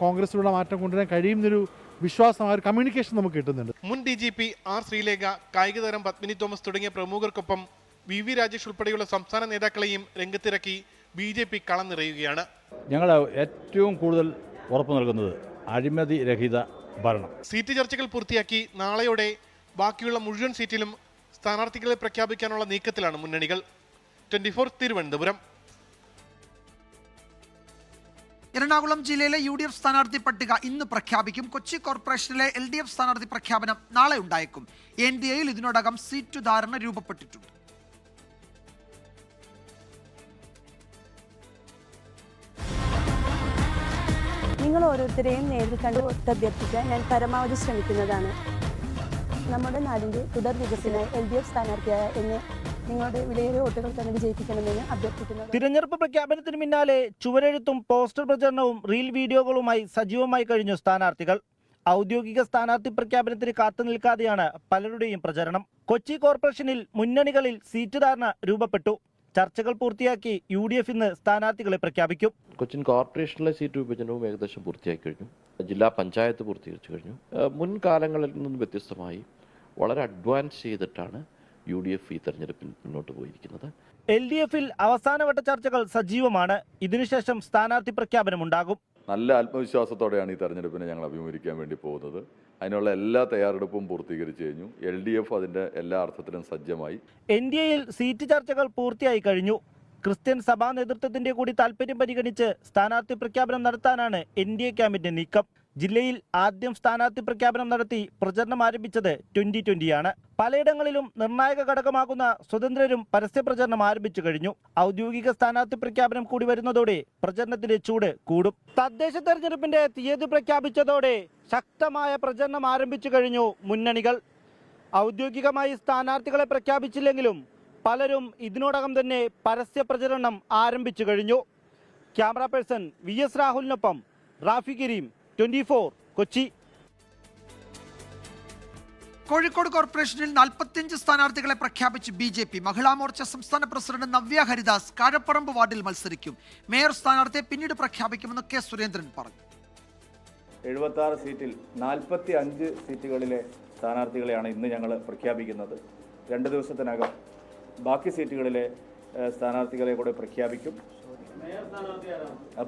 കോൺഗ്രസിലുള്ള മാറ്റം കൊണ്ടുവരാൻ കഴിയുന്നൊരു വിശ്വാസം, ആ ഒരു കമ്മ്യൂണിക്കേഷൻ നമുക്ക് കിട്ടുന്നുണ്ട്. മുൻ DGP R ശ്രീലേഖ, കായിക താരം പത്മിനി തോമസ് തുടങ്ങിയ പ്രമുഖർക്കൊപ്പം VV രാജേഷ് ഉൾപ്പെടെയുള്ള സംസ്ഥാന നേതാക്കളെയും രംഗത്തിറക്കി BJP കളം നിറയുകയാണ്. ഞങ്ങൾ ഏറ്റവും കൂടുതൽ ഉറപ്പു നൽകുന്നത് അഴിമതി രഹിത ഭരണം. സീറ്റ് ചർച്ചകൾ പൂർത്തിയാക്കി നാളെയോടെ ബാക്കിയുള്ള മുഴുവൻ സീറ്റിലും സ്ഥാനാർത്ഥികളെ പ്രഖ്യാപിക്കാനുള്ള നീക്കത്തിലാണ് മുന്നണികൾ. 24 തിരുവനന്തപുരം. എറണാകുളം ജില്ലയിലെ UDF സ്ഥാനാർത്ഥി പട്ടിക ഇന്ന് പ്രഖ്യാപിക്കും. കൊച്ചി കോർപ്പറേഷനിലെ LDF സ്ഥാനാർത്ഥി പ്രഖ്യാപനം നാളെ ഉണ്ടായേക്കും. NDAയിൽ ഇതിനോടകം സീറ്റ് ധാരണ രൂപപ്പെട്ടിട്ടുണ്ട്. നിങ്ങൾ ഓരോരുത്തരെയും നേരിൽ കണ്ട് ഒത്തഭ്യർത്ഥിക്കാൻ ഞാൻ പരമാവധി ശ്രമിക്കുന്നതാണ്. നമ്മുടെ നാടിൻ്റെ തുടർ വികസനമായി LDF സ്ഥാനാർത്ഥിയായ എന്നെ നിങ്ങളുടെ വിലയേറിയ വോട്ടുകൾ തന്നെ വിജയിപ്പിക്കണമെന്ന് അഭ്യർത്ഥിക്കുന്നു. തിരഞ്ഞെടുപ്പ് പ്രഖ്യാപനത്തിന് പിന്നാലെ ചുവരെഴുത്തും പോസ്റ്റർ പ്രചരണവും റീൽ വീഡിയോകളുമായി സജീവമായി കഴിഞ്ഞു സ്ഥാനാർത്ഥികൾ. ഔദ്യോഗിക സ്ഥാനാർത്ഥി പ്രഖ്യാപനത്തിന് കാത്തു നിൽക്കാതെയാണ് പലരുടെയും പ്രചരണം. കൊച്ചി കോർപ്പറേഷനിൽ മുന്നണികളിൽ സീറ്റ് ധാരണ രൂപപ്പെട്ടു. ചർച്ചകൾ പൂർത്തിയാക്കി UDF ഇന്ന് സ്ഥാനാർത്ഥികളെ പ്രഖ്യാപിക്കും. കൊച്ചിൻ കോർപ്പറേഷനിലെ സീറ്റ് വിഭജനവും ഏകദേശം പൂർത്തിയാക്കി കഴിഞ്ഞു. ജില്ലാ പഞ്ചായത്ത് പൂർത്തീകരിച്ചു കഴിഞ്ഞു. മുൻകാലങ്ങളിൽ നിന്നും വ്യത്യസ്തമായി വളരെ അഡ്വാൻസ് ചെയ്തിട്ടാണ് UDF ഈ തെരഞ്ഞെടുപ്പിൽ മുന്നോട്ട് പോയിരിക്കുന്നത്. LDFൽ അവസാനവട്ട ചർച്ചകൾ സജീവമാണ്. ഇതിനുശേഷം സ്ഥാനാർത്ഥി പ്രഖ്യാപനമുണ്ടാകും. നല്ല ആത്മവിശ്വാസത്തോടെയാണ് ഈ തെരഞ്ഞെടുപ്പിനെ ഞങ്ങൾ അഭിമുഖീകരിക്കാൻ വേണ്ടി പോകുന്നത്. അതിനുള്ള എല്ലാ തയ്യാറെടുപ്പും പൂർത്തീകരിച്ചു കഴിഞ്ഞു. LDF അതിൻ്റെ എല്ലാ അർത്ഥത്തിലും സജ്ജമായി. NDAയിൽ സീറ്റ് ചർച്ചകൾ പൂർത്തിയായി കഴിഞ്ഞു. ക്രിസ്ത്യൻ സഭാ നേതൃത്വത്തിന്റെ കൂടി താൽപര്യം പരിഗണിച്ച് സ്ഥാനാർത്ഥി പ്രഖ്യാപനം നടത്താനാണ് NDA ക്യാമ്പിന്റെ നീക്കം. ജില്ലയിൽ ആദ്യം സ്ഥാനാർത്ഥി പ്രഖ്യാപനം നടത്തി പ്രചരണം ആരംഭിച്ചത് 2020ആണ്. പലയിടങ്ങളിലും നിർണായക ഘടകമാകുന്ന സ്വതന്ത്രരും പരസ്യ പ്രചരണം ആരംഭിച്ചു കഴിഞ്ഞു. ഔദ്യോഗിക സ്ഥാനാർത്ഥി പ്രഖ്യാപനം കൂടി വരുന്നതോടെ പ്രചരണത്തിന്റെ ചൂട് കൂടും. തദ്ദേശ തെരഞ്ഞെടുപ്പിന്റെ തീയതി പ്രഖ്യാപിച്ചതോടെ ശക്തമായ പ്രചരണം ആരംഭിച്ചു കഴിഞ്ഞു മുന്നണികൾ. ഔദ്യോഗികമായി സ്ഥാനാർത്ഥികളെ പ്രഖ്യാപിച്ചില്ലെങ്കിലും പലരും ഇതിനോടകം തന്നെ പരസ്യ പ്രചരണം ആരംഭിച്ചു കഴിഞ്ഞു. ക്യാമറ പേഴ്സൺ VS രാഹുലിനൊപ്പം റാഫി കരീം, 24 കൊച്ചി. കോഴിക്കോട് കോർപ്പറേഷനിൽ 45 സ്ഥാനാർത്ഥികളെ പ്രഖ്യാപിച്ച് BJP. മഹിളാ മോർച്ച സംസ്ഥാന പ്രസിഡന്റ് നവ്യ ഹരിദാസ് കാരപ്പറമ്പ് വാർഡിൽ മത്സരിക്കും. മേയർ സ്ഥാനാർത്ഥിയെ പിന്നീട് പ്രഖ്യാപിക്കുമെന്ന് K സുരേന്ദ്രൻ പറഞ്ഞു. 76 സീറ്റിൽ 45 സീറ്റുകളിലെ സ്ഥാനാർത്ഥികളെയാണ് ഇന്ന് ഞങ്ങൾ പ്രഖ്യാപിക്കുന്നത്. 2 ദിവസത്തിനകം ബാക്കി സീറ്റുകളിലെ സ്ഥാനാർത്ഥികളെ കൂടെ പ്രഖ്യാപിക്കും.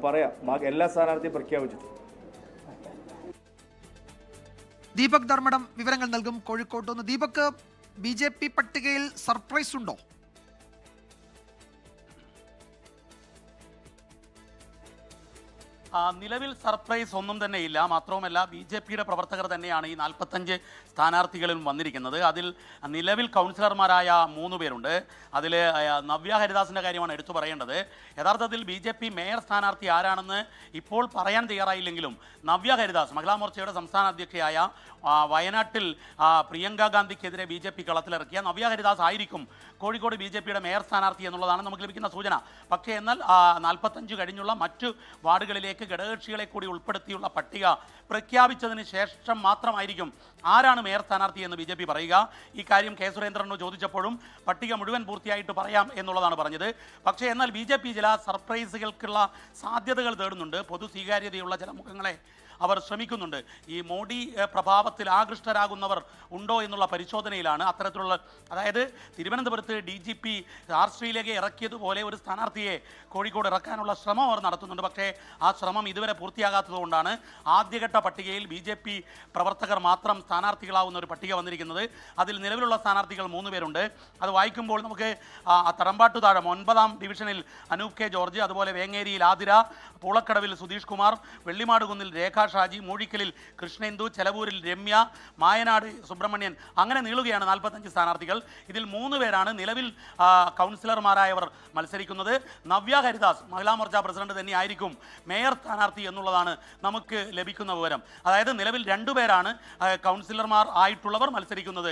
പറയാം, ബാക്കി എല്ലാ സ്ഥാനാർത്ഥിയും പ്രഖ്യാപിച്ചിട്ടുണ്ട്. ദീപക് ധർമ്മടം വിവരങ്ങൾ നൽകും കോഴിക്കോട്ട് നിന്ന്. ദീപക്, BJP പട്ടികയിൽ സർപ്രൈസ് ഉണ്ടോ? നിലവിൽ സർപ്രൈസ് ഒന്നും തന്നെ ഇല്ല. മാത്രവുമല്ല, BJPയുടെ പ്രവർത്തകർ തന്നെയാണ് ഈ 45 സ്ഥാനാർത്ഥികളിലും വന്നിരിക്കുന്നത്. അതിൽ നിലവിൽ കൗൺസിലർമാരായ 3 പേരുണ്ട്. അതിൽ നവ്യ ഹരിദാസിൻ്റെ കാര്യമാണ് എടുത്തു പറയേണ്ടത്. യഥാർത്ഥത്തിൽ BJP മേയർ സ്ഥാനാർത്ഥി ആരാണെന്ന് ഇപ്പോൾ പറയാൻ തയ്യാറായില്ലെങ്കിലും നവ്യ ഹരിദാസ്, മഹിളാ മോർച്ചയുടെ സംസ്ഥാന അധ്യക്ഷയായ വയനാട്ടിൽ പ്രിയങ്ക ഗാന്ധിക്കെതിരെ BJP കളത്തിലിറക്കിയ നവ്യ ഹരിദാസ് ആയിരിക്കും കോഴിക്കോട് BJPയുടെ മേയർ സ്ഥാനാർത്ഥി എന്നുള്ളതാണ് നമുക്ക് ലഭിക്കുന്ന സൂചന. പക്ഷേ എന്നാൽ 45 കഴിഞ്ഞുള്ള മറ്റു വാർഡുകളിലേക്ക് ഘടകകക്ഷികളെ കൂടി ഉൾപ്പെടുത്തിയുള്ള പട്ടിക പ്രഖ്യാപിച്ചതിന് ശേഷം മാത്രമായിരിക്കും ആരാണ് മേയർ സ്ഥാനാർത്ഥി എന്ന് BJP പറയുക. ഈ കാര്യം K സുരേന്ദ്രനോട് ചോദിച്ചപ്പോഴും പട്ടിക മുഴുവൻ പൂർത്തിയായിട്ട് പറയാം എന്നുള്ളതാണ് പറഞ്ഞത്. പക്ഷേ എന്നാൽ BJP ചില സർപ്രൈസുകൾക്കുള്ള സാധ്യതകൾ തേടുന്നുണ്ട്. പൊതു സ്വീകാര്യതയുള്ള ചില മുഖങ്ങളെ അവർ ശ്രമിക്കുന്നുണ്ട്. ഈ മോഡി പ്രഭാവത്തിൽ ആകൃഷ്ടരാകുന്നവർ ഉണ്ടോ എന്നുള്ള പരിശോധനയിലാണ്. അത്തരത്തിലുള്ള, അതായത് തിരുവനന്തപുരത്ത് DGP R ശ്രീലേഖയെ ഇറക്കിയതുപോലെ ഒരു സ്ഥാനാർത്ഥിയെ കോഴിക്കോട് ഇറക്കാനുള്ള ശ്രമം അവർ നടത്തുന്നുണ്ട്. പക്ഷേ ആ ശ്രമം ഇതുവരെ പൂർത്തിയാകാത്തതുകൊണ്ടാണ് ആദ്യഘട്ട പട്ടികയിൽ BJP പ്രവർത്തകർ മാത്രം സ്ഥാനാർത്ഥികളാവുന്ന ഒരു പട്ടിക വന്നിരിക്കുന്നത്. അതിൽ നിലവിലുള്ള സ്ഥാനാർത്ഥികൾ 3 പേരുണ്ട്. അത് വായിക്കുമ്പോൾ നമുക്ക് തറമ്പാട്ടുതാഴം 9ാം ഡിവിഷനിൽ അനൂപ് K ജോർജ്, അതുപോലെ വേങ്ങേരിയിൽ ആതിര, പൂളക്കടവിൽ സുധീഷ് കുമാർ, വെള്ളിമാടുകുന്നിൽ രേഖ ഷാജി, മൂഴിക്കലിൽ കൃഷ്ണേന്ദു, ചെലവൂരിൽ രമ്യ, മായനാട് സുബ്രഹ്മണ്യൻ, അങ്ങനെ നീളുകയാണ് 45 സ്ഥാനാർത്ഥികൾ. ഇതിൽ 3 പേരാണ് നിലവിൽ കൗൺസിലർമാരായവർ മത്സരിക്കുന്നത്. നവ്യ ഹരിദാസ് മഹിളാ മോർച്ച പ്രസിഡന്റ് തന്നെയായിരിക്കും മേയർ സ്ഥാനാർത്ഥി എന്നുള്ളതാണ് നമുക്ക് ലഭിക്കുന്ന വിവരം. അതായത് നിലവിൽ 2 പേരാണ് കൗൺസിലർമാർ ആയിട്ടുള്ളവർ മത്സരിക്കുന്നത്.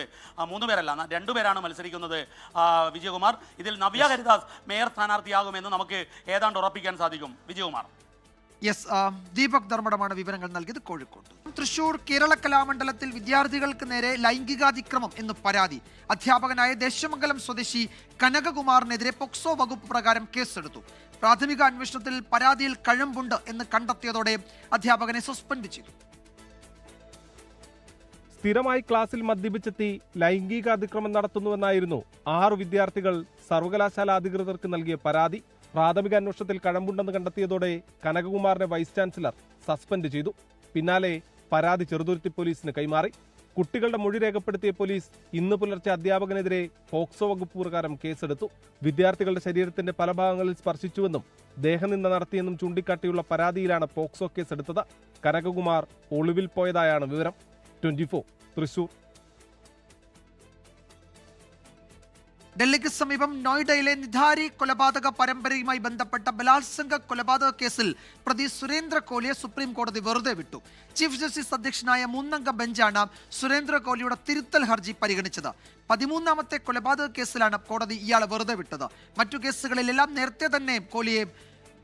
3 പേരല്ല, 2 പേരാണ് മത്സരിക്കുന്നത് വിജയകുമാർ. ഇതിൽ നവ്യ ഹരിദാസ് മേയർ സ്ഥാനാർത്ഥിയാകുമെന്ന് നമുക്ക് ഏതാണ്ട് ഉറപ്പിക്കാൻ സാധിക്കും. വിജയകുമാർ. യെസ്, ദീപക് ധർമ്മടമാണ് വിവരങ്ങൾ നൽകിയത് കോഴിക്കോട്. തൃശൂർ കേരള കലാമണ്ഡലത്തിൽ വിദ്യാർത്ഥികൾക്ക് നേരെ ലൈംഗികാതിക്രമം എന്ന് പരാതി. അധ്യാപകനായ ദേശമംഗലം സ്വദേശി കനകകുമാറിനെതിരെ പോക്സോ വകുപ്പ് പ്രകാരം കേസെടുത്തു. പ്രാഥമിക അന്വേഷണത്തിൽ പരാതിയിൽ കഴമ്പുണ്ട് എന്ന് കണ്ടെത്തിയതോടെ അധ്യാപകനെ സസ്പെൻഡ് ചെയ്തു. സ്ഥിരമായി ക്ലാസ്സിൽ മദ്യപിച്ചെത്തി ലൈംഗിക അതിക്രമം നടത്തുന്നുവെന്നായിരുന്നു 6 വിദ്യാർത്ഥികൾ സർവകലാശാല അധികൃതർക്ക് നൽകിയ പരാതി. പ്രാഥമിക അന്വേഷണത്തിൽ കഴമ്പുണ്ടെന്ന് കണ്ടെത്തിയതോടെ കനകകുമാറിനെ വൈസ് ചാൻസലർ സസ്പെൻഡ് ചെയ്തു. പിന്നാലെ പരാതി ചെറുതുരുത്തി പോലീസിന് കൈമാറി. കുട്ടികളുടെ മൊഴി രേഖപ്പെടുത്തിയ പോലീസ് ഇന്ന് പുലർച്ചെ അധ്യാപകനെതിരെ പോക്സോ വകുപ്പ് പ്രകാരം കേസെടുത്തു. വിദ്യാർത്ഥികളുടെ ശരീരത്തിന്റെ പല ഭാഗങ്ങളിൽ സ്പർശിച്ചുവെന്നും ദേഹനിന്ദ നടത്തിയെന്നും ചൂണ്ടിക്കാട്ടിയുള്ള പരാതിയിലാണ് പോക്സോ കേസെടുത്തത്. കനകകുമാർ ഒളിവിൽ പോയതായാണ് വിവരം. 24 തൃശൂർ. ഡൽഹിക്ക് സമീപം നോയിഡയിലെ നിധാരി കൊലപാതക പരമ്പരയുമായി ബന്ധപ്പെട്ട ബലാത്സംഗ കൊലപാതക കേസിൽ പ്രതി സുരേന്ദ്ര കോലിയെ സുപ്രീം കോടതി വെറുതെ വിട്ടു. ചീഫ് ജസ്റ്റിസ് അധ്യക്ഷനായ 3-അംഗ ബെഞ്ചാണ് സുരേന്ദ്ര കോലിയുടെ തിരുത്തൽ ഹർജി പരിഗണിച്ചത്. 13ാമത്തെ കൊലപാതക കേസിലാണ് കോടതി ഇയാളെ വെറുതെ വിട്ടത്. മറ്റു കേസുകളിലെല്ലാം നേരത്തെ തന്നെ കോലിയെ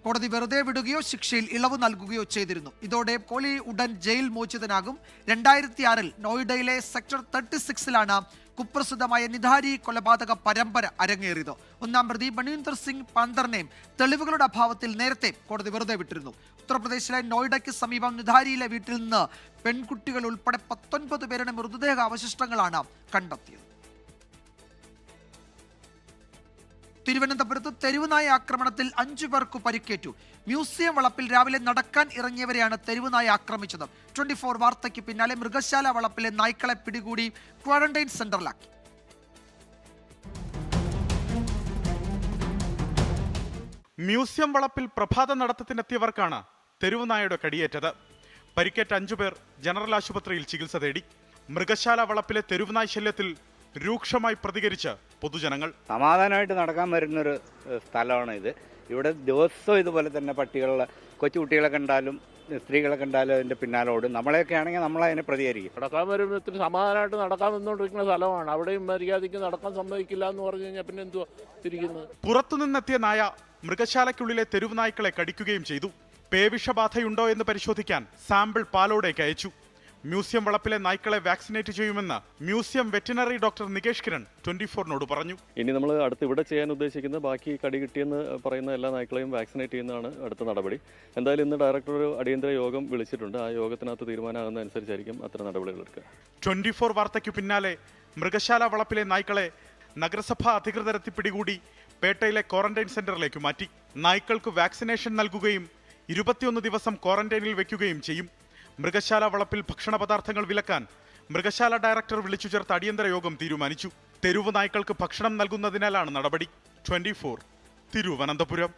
കോടതി വെറുതെ വിടുകയോ ശിക്ഷയിൽ ഇളവ് നൽകുകയോ ചെയ്തിരുന്നു. ഇതോടെ കോലി ഉടൻ ജയിൽ മോചിതനാകും. 2006 നോയിഡയിലെ സെക്ടർ 36 കുപ്രസിദ്ധമായ നിധാരി കൊലപാതക പരമ്പര അരങ്ങേറിയത്. 1-ാം പ്രതി ബണീന്ദർ സിംഗ് പാന്തറിനെയും തെളിവുകളുടെ അഭാവത്തിൽ നേരത്തെ കോടതി വെറുതെ വിട്ടിരുന്നു. ഉത്തർപ്രദേശിലെ നോയിഡയ്ക്ക് സമീപം നിധാരിയിലെ വീട്ടിൽ നിന്ന് പെൺകുട്ടികൾ ഉൾപ്പെടെ 19 പേരുടെ മൃതദേഹ അവശിഷ്ടങ്ങളാണ് കണ്ടെത്തിയത്. തിരുവനന്തപുരത്ത് തെരുവുനായ ആക്രമണത്തിൽ 5 പേർക്ക് പരിക്കേറ്റു. മ്യൂസിയം വളപ്പിൽ രാവിലെ നടക്കാൻ ഇറങ്ങിയവരെയാണ് തെരുവുനായ ആക്രമിച്ചത്. 24 വാർത്തയ്ക്ക് പിന്നാലെ മൃഗശാല വളപ്പിലെ നായ്ക്കളെ പിടികൂടി ക്വാറന്റൈൻ സെന്ററിലാക്കി. മ്യൂസിയം വളപ്പിൽ പ്രഭാത നടത്തത്തിനെത്തിയവർക്കാണ് തെരുവുനായയുടെ കടിയേറ്റത്. പരിക്കേറ്റ 5 പേർ ജനറൽ ആശുപത്രിയിൽ ചികിത്സ തേടി. മൃഗശാല വളപ്പിലെ തെരുവുനായ് ശല്യത്തിൽ രൂക്ഷമായി പ്രതികരിച്ച് പൊതുജനങ്ങൾ. സമാധാനമായിട്ട് നടക്കാൻ വരുന്നൊരു സ്ഥലമാണ് ഇത്. ഇവിടെ ദിവസവും ഇതുപോലെ തന്നെ പട്ടികളെ, കൊച്ചുകുട്ടികളെ കണ്ടാലും സ്ത്രീകളെ കണ്ടാലും അതിൻ്റെ പിന്നാലെ ഓടും. നമ്മളെയൊക്കെ ആണെങ്കിൽ നമ്മളതിനെ പ്രതികരിക്കും. നടക്കാൻ വരുമ്പോൾ ഇത്തിരി സമാധാനമായിട്ട് നടക്കാൻ വന്നുകൊണ്ടിരിക്കുന്ന സ്ഥലമാണ്. അവിടെയും മര്യാദയ്ക്ക് നടക്കാൻ സമ്മതിക്കില്ല എന്ന് പറഞ്ഞു കഴിഞ്ഞാൽ പിന്നെ എന്തുവാ തിരിക്കുന്നത്. പുറത്തുനിന്നെത്തിയ നായ മൃഗശാലയ്ക്കുള്ളിലെ തെരുവുനായ്ക്കളെ കടിക്കുകയും ചെയ്തു. പേവിഷബാധയുണ്ടോ എന്ന് പരിശോധിക്കാൻ സാമ്പിൾ പാലോടേക്ക് അയച്ചു. മ്യൂസിയം വളപ്പിലെ നായ്ക്കളെ വാക്സിനേറ്റ് ചെയ്യുമെന്ന് museum veterinary doctor Nikesh Kiran 24-നോട് പറഞ്ഞു. ഇനി നമ്മൾ അടുത്ത് ഇവിടെ ചെയ്യാൻ ഉദ്ദേശിക്കുന്ന ബാക്കി കടി കിട്ടിയെന്ന് പറയുന്ന എല്ലാ നായ്ക്കളെയും വാക്സിനേറ്റ് ചെയ്യുന്നതാണ് അടുത്ത നടപടി. എന്തായാലും ഇന്ന് ഡയറക്ടർ ഒരു അടിയന്തര യോഗം വിളിച്ചിട്ടുണ്ട്. ആ യോഗത്തിനകത്ത് തീരുമാനമാകുന്ന അനുസരിച്ചായിരിക്കും അത്തരം നടപടികൾ എടുക്കുക. 24 വാർത്തയ്ക്കു പിന്നാലെ മൃഗശാല വളപ്പിലെ നായ്ക്കളെ നഗരസഭാ അധികൃതരെത്തി പിടികൂടി പേട്ടയിലെ ക്വാറന്റൈൻ സെന്ററിലേക്ക് മാറ്റി. നായ്ക്കൾക്ക് വാക്സിനേഷൻ നൽകുകയും 21 ദിവസം ക്വാറന്റൈനിൽ വയ്ക്കുകയും ചെയ്യും. മൃഗശാല വളപ്പിൽ ഭക്ഷണ പദാർത്ഥങ്ങൾ വിലക്കാൻ മൃഗശാല ഡയറക്ടർ വിളിച്ചു ചേർത്ത അടിയന്തര യോഗം തീരുമാനിച്ചു. തെരുവ് നായ്ക്കൾക്ക് ഭക്ഷണം നൽകുന്നതിനാലാണ് നടപടി. 24 തിരുവനന്തപുരം.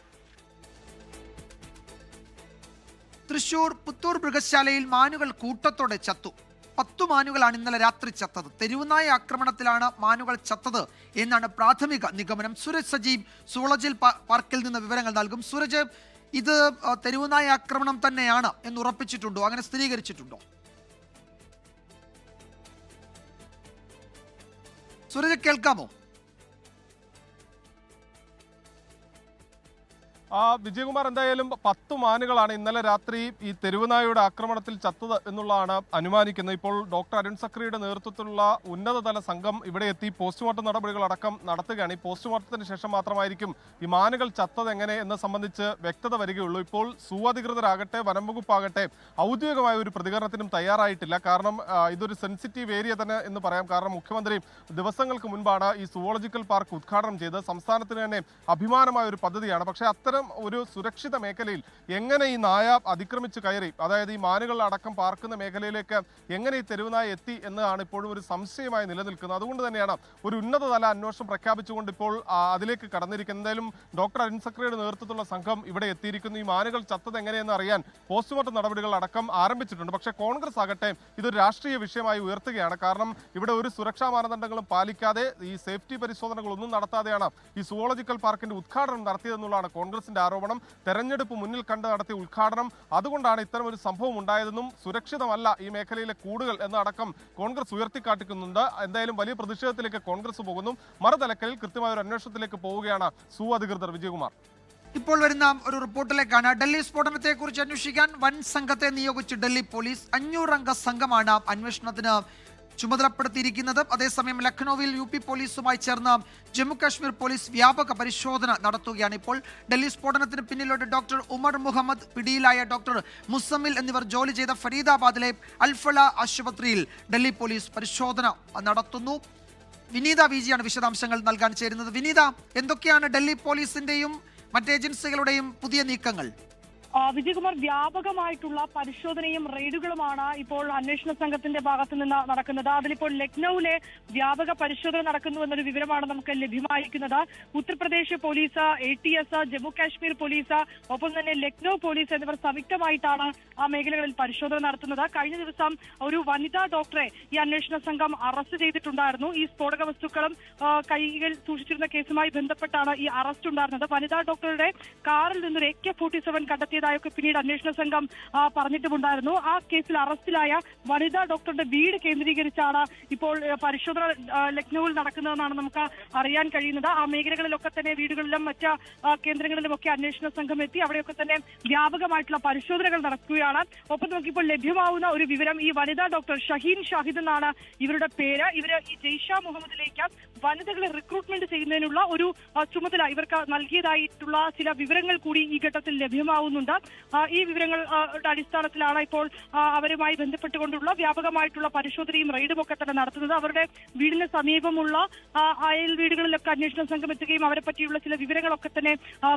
തൃശൂർ പുത്തൂർ മൃഗശാലയിൽ മാനുകൾ കൂട്ടത്തോടെ ചത്തു. 10 മാനുകളാണ് ഇന്നലെ രാത്രി ചത്തത്. തെരുവുനായ ആക്രമണത്തിലാണ് മാനുകൾ ചത്തത് എന്നാണ് പ്രാഥമിക നിഗമനം. സൂരജ് സജീവ് സൂളജിൽ പാർക്കിൽ നിന്ന് വിവരങ്ങൾ നൽകും. സൂരജ്, ഇത് തെരുവുനായ ആക്രമണം തന്നെയാണ് എന്ന് ഉറപ്പിച്ചിട്ടുണ്ടോ? അങ്ങനെ സ്ഥിരീകരിച്ചിട്ടുണ്ടോ? സൂരജ്, കേൾക്കാമോ? വിജയകുമാർ, എന്തായാലും 10 മാനുകളാണ് ഇന്നലെ രാത്രി ഈ തെരുവുനായയുടെ ആക്രമണത്തിൽ ചത്തത് എന്നുള്ളതാണ് അനുമാനിക്കുന്നത്. ഇപ്പോൾ ഡോക്ടർ അരുൺ സക്രിയുടെ നേതൃത്വത്തിലുള്ള ഉന്നതതല സംഘം ഇവിടെ എത്തി പോസ്റ്റ്മോർട്ടം നടപടികളടക്കം നടത്തുകയാണ്. ഈ പോസ്റ്റ്മോർട്ടത്തിന് ശേഷം മാത്രമായിരിക്കും ഈ മാനുകൾ ചത്തത് എങ്ങനെ എന്ന് സംബന്ധിച്ച് വ്യക്തത വരികയുള്ളൂ. ഇപ്പോൾ അധികൃതരാകട്ടെ വനം വകുപ്പാകട്ടെ ഔദ്യോഗികമായ ഒരു പ്രതികരണത്തിനും തയ്യാറായിട്ടില്ല. കാരണം ഇതൊരു സെൻസിറ്റീവ് ഏരിയ തന്നെ എന്ന് പറയാം. കാരണം മുഖ്യമന്ത്രി ദിവസങ്ങൾക്ക് മുൻപാണ് ഈ സുവോളജിക്കൽ പാർക്ക് ഉദ്ഘാടനം ചെയ്തത്. സംസ്ഥാനത്തിന് തന്നെ അഭിമാനമായ ഒരു പദ്ധതിയാണ്. പക്ഷേ അത്തരം ഒരു സുരക്ഷിത മേഖലയിൽ എങ്ങനെ ഈ നായ അതിക്രമിച്ച് കയറി, അതായത് ഈ മാനുകൾ അടക്കം പാർക്കുന്ന മേഖലയിലേക്ക് എങ്ങനെ ഈ തെരുവുനായ എത്തി എന്നതാണ് ഇപ്പോഴും ഒരു സംശയമായി നിലനിൽക്കുന്നത്. അതുകൊണ്ട് തന്നെയാണ് ഒരു ഉന്നതതല അന്വേഷണം പ്രഖ്യാപിച്ചുകൊണ്ട് ഇപ്പോൾ അതിലേക്ക് കടന്നിരിക്കുന്നത്. എന്തായാലും ഡോക്ടർ അരുൺ സക്രിയുടെ നേതൃത്വത്തിലുള്ള സംഘം ഇവിടെ എത്തിയിരിക്കുന്നു. ഈ മാനുകൾ ചത്തത് എങ്ങനെയെന്ന് അറിയാൻ പോസ്റ്റ്മോർട്ടം നടപടികൾ അടക്കം ആരംഭിച്ചിട്ടുണ്ട്. പക്ഷേ കോൺഗ്രസ് ആകട്ടെ ഇതൊരു രാഷ്ട്രീയ വിഷയമായി ഉയർത്തുകയാണ്. കാരണം ഇവിടെ ഒരു സുരക്ഷാ മാനദണ്ഡങ്ങളും പാലിക്കാതെ ഈ സേഫ്റ്റി പരിശോധനകളൊന്നും നടത്താതെയാണ് ഈ സുവോളജിക്കൽ പാർക്കിന്റെ ഉദ്ഘാടനം നടത്തിയതെന്നുള്ളതാണ് കോൺഗ്രസിന്റെ ആരോപണം. തെരഞ്ഞെടുപ്പ് മുന്നിൽ കണ്ട് നടത്തിയ ഉദ്ഘാടനം, അതുകൊണ്ടാണ് ഇത്തരം ഒരു സംഭവം ഉണ്ടായതെന്നും സുരക്ഷിതമല്ല ഈ മേഖലയിലെ കൂടുകൾ എന്നടക്കം കോൺഗ്രസ് ഉയർത്തിക്കാട്ടിക്കുന്നുണ്ട്. എന്തായാലും വലിയ പ്രതിഷേധത്തിലേക്ക് കോൺഗ്രസ് പോകുന്നു. മറുതലക്കലിൽ കൃത്യമായ ഒരു അന്വേഷണത്തിലേക്ക് പോവുകയാണ് അധികൃതർ. വിജയകുമാർ, ഇപ്പോൾ വരുന്ന ഒരു റിപ്പോർട്ടിലേക്കാണ്. ഡൽഹി സ്ഫോടനത്തെ കുറിച്ച് അന്വേഷിക്കാൻ വൻ സംഘത്തെ നിയോഗിച്ചു ഡൽഹി പോലീസ്. 500 അംഗ സംഘമാണ് അന്വേഷണത്തിന് ചുമതലപ്പെടുത്തിയിരിക്കുന്നത്. അതേസമയം ലക്നൌവിൽ UP പോലീസുമായി ചേർന്ന് ജമ്മു കാശ്മീർ പോലീസ് വ്യാപക പരിശോധന നടത്തുകയാണ്. ഇപ്പോൾ ഡൽഹി സ്ഫോടനത്തിന് പിന്നിലോട്ട് ഡോക്ടർ ഉമർ മുഹമ്മദ്, പിടിയിലായ ഡോക്ടർ മുസമ്മിൽ എന്നിവർ ജോലി ചെയ്ത ഫരീദാബാദിലെ അൽഫള ആശുപത്രിയിൽ ഡൽഹി പോലീസ് പരിശോധന നടത്തുന്നു. വിനീത വിജിയാണ് വിശദാംശങ്ങൾ നൽകാൻ ചേരുന്നത്. വിനീത, എന്തൊക്കെയാണ് ഡൽഹി പോലീസിന്റെയും മറ്റ് ഏജൻസികളുടെയും പുതിയ നീക്കങ്ങൾ? വിജയകുമാർ, വ്യാപകമായിട്ടുള്ള പരിശോധനയും റെയ്ഡുകളുമാണ് ഇപ്പോൾ അന്വേഷണ സംഘത്തിന്റെ ഭാഗത്തു നിന്ന് നടക്കുന്നത്. അതിലിപ്പോൾ ലക്നൌവിലെ വ്യാപക പരിശോധന നടക്കുന്നു എന്നൊരു വിവരമാണ് നമുക്ക് ലഭ്യമായിരിക്കുന്നത്. Uttar Pradesh police, ATS, Jammu Kashmir police, ഒപ്പം തന്നെ ലക്നൌ പോലീസ് എന്നിവർ സംയുക്തമായിട്ടാണ് ആ മേഖലകളിൽ പരിശോധന നടത്തുന്നത്. കഴിഞ്ഞ ദിവസം ഒരു വനിതാ ഡോക്ടറെ ഈ അന്വേഷണ സംഘം അറസ്റ്റ് ചെയ്തിട്ടുണ്ടായിരുന്നു. ഈ സ്ഫോടക വസ്തുക്കളും കൈകൾ സൂക്ഷിച്ചിരുന്ന കേസുമായി ബന്ധപ്പെട്ടാണ് ഈ അറസ്റ്റ് ഉണ്ടായിരുന്നത്. വനിതാ ഡോക്ടറുടെ കാറിൽ നിന്നൊരു AK-47 കണ്ടെത്തിയതായൊക്കെ പിന്നീട് അന്വേഷണ സംഘം പറഞ്ഞിട്ടുമുണ്ടായിരുന്നു. ആ കേസിൽ അറസ്റ്റിലായ വനിതാ ഡോക്ടറുടെ വീട് കേന്ദ്രീകരിച്ചാണ് ഇപ്പോൾ പരിശോധന ലക്നൌവിൽ നടക്കുന്നതെന്നാണ് നമുക്ക് അറിയാൻ കഴിയുന്നത്. ആ മേഖലകളിലൊക്കെ തന്നെ വീടുകളിലും മറ്റ് കേന്ദ്രങ്ങളിലുമൊക്കെ അന്വേഷണ സംഘം എത്തി അവിടെയൊക്കെ തന്നെ വ്യാപകമായിട്ടുള്ള പരിശോധനകൾ നടക്കുകയാണ്. ഒപ്പം നമുക്കിപ്പോൾ ലഭ്യമാവുന്ന ഒരു വിവരം, ഈ വനിതാ ഡോക്ടർ ഷഹീൻ ഷാഹിദ് എന്നാണ് ഇവരുടെ പേര്. ഇവര് ഈ ജയ്ഷ മുഹമ്മദിലേക്ക് വനിതകളെ റിക്രൂട്ട്മെന്റ് ചെയ്യുന്നതിനുള്ള ഒരു ചുമതല ഇവർക്ക് നൽകിയതായിട്ടുള്ള ചില വിവരങ്ങൾ കൂടി ഈ ഘട്ടത്തിൽ ലഭ്യമാവുന്നുണ്ട്. ഈ വിവരങ്ങളുടെ അടിസ്ഥാനത്തിലാണ് ഇപ്പോൾ അവരുമായി ബന്ധപ്പെട്ടുകൊണ്ടുള്ള വ്യാപകമായിട്ടുള്ള പരിശോധനയും റെയ്ഡും ഒക്കെ തന്നെ നടത്തുന്നത്. അവരുടെ വീടിന് സമീപമുള്ള അയൽ വീടുകളിലൊക്കെ അന്വേഷണ സംഘം എത്തുകയും അവരെ പറ്റിയുള്ള ചില വിവരങ്ങളൊക്കെ തന്നെ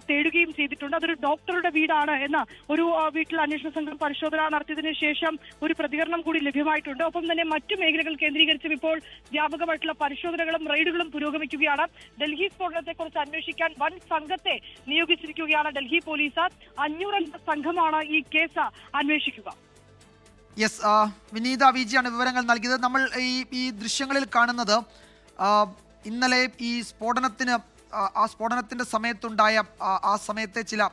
തേടുകയും ചെയ്തിട്ടുണ്ട്. അതൊരു ഡോക്ടറുടെ വീടാണ് എന്ന് ഒരു വീട്ടിൽ അന്വേഷണ സംഘം പരിശോധന നടത്തിയതിനു ശേഷം ഒരു പ്രതികരണം കൂടി ലഭ്യമായിട്ടുണ്ട്. ഒപ്പം തന്നെ മറ്റു മേഖലകൾ കേന്ദ്രീകരിച്ചും ഇപ്പോൾ വ്യാപകമായിട്ടുള്ള പരിശോധനകളും റെയ്ഡുകളും പുരോഗമിക്കുകയാണ്. ഡൽഹി സ്ഫോടനത്തെക്കുറിച്ച് അന്വേഷിക്കാൻ വൻ സംഘത്തെ നിയോഗിച്ചിരിക്കുകയാണ് ഡൽഹി പോലീസ്. 500 അംഗ സംഘമാണ് ഈ കേസ് അന്വേഷിക്കുക. യെസ്, വിനീത വിജിയാണ് വിവരങ്ങൾ നൽകിയത്. നമ്മൾ ഈ ദൃശ്യങ്ങളിൽ കാണുന്നത് ഇന്നലെ ഈ സ്ഫോടനത്തിന്റെ സമയത്തുണ്ടായ ആ സമയത്തെ ചില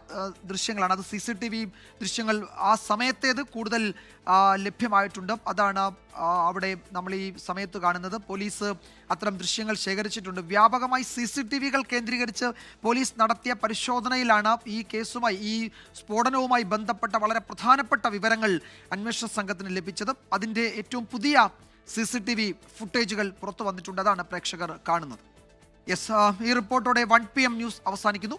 ദൃശ്യങ്ങളാണ്. അത് CCTV ദൃശ്യങ്ങൾ ആ സമയത്തേത് കൂടുതൽ ലഭ്യമായിട്ടുണ്ട്. അതാണ് അവിടെ നമ്മൾ ഈ സമയത്ത് കാണുന്നത്. പോലീസ് അത്തരം ദൃശ്യങ്ങൾ ശേഖരിച്ചിട്ടുണ്ട്. വ്യാപകമായി CCTVകൾ കേന്ദ്രീകരിച്ച് പോലീസ് നടത്തിയ പരിശോധനയിലാണ് ഈ കേസുമായി, ഈ സ്ഫോടനവുമായി ബന്ധപ്പെട്ട വളരെ പ്രധാനപ്പെട്ട വിവരങ്ങൾ അന്വേഷണ സംഘത്തിന് ലഭിച്ചത്. അതിൻ്റെ ഏറ്റവും പുതിയ CCTV ഫുട്ടേജുകൾ പുറത്തു വന്നിട്ടുണ്ട്. അതാണ് പ്രേക്ഷകർ കാണുന്നത്. യെസ്, ഈ റിപ്പോർട്ടോടെ 1 PM ന്യൂസ് അവസാനിക്കുന്നു.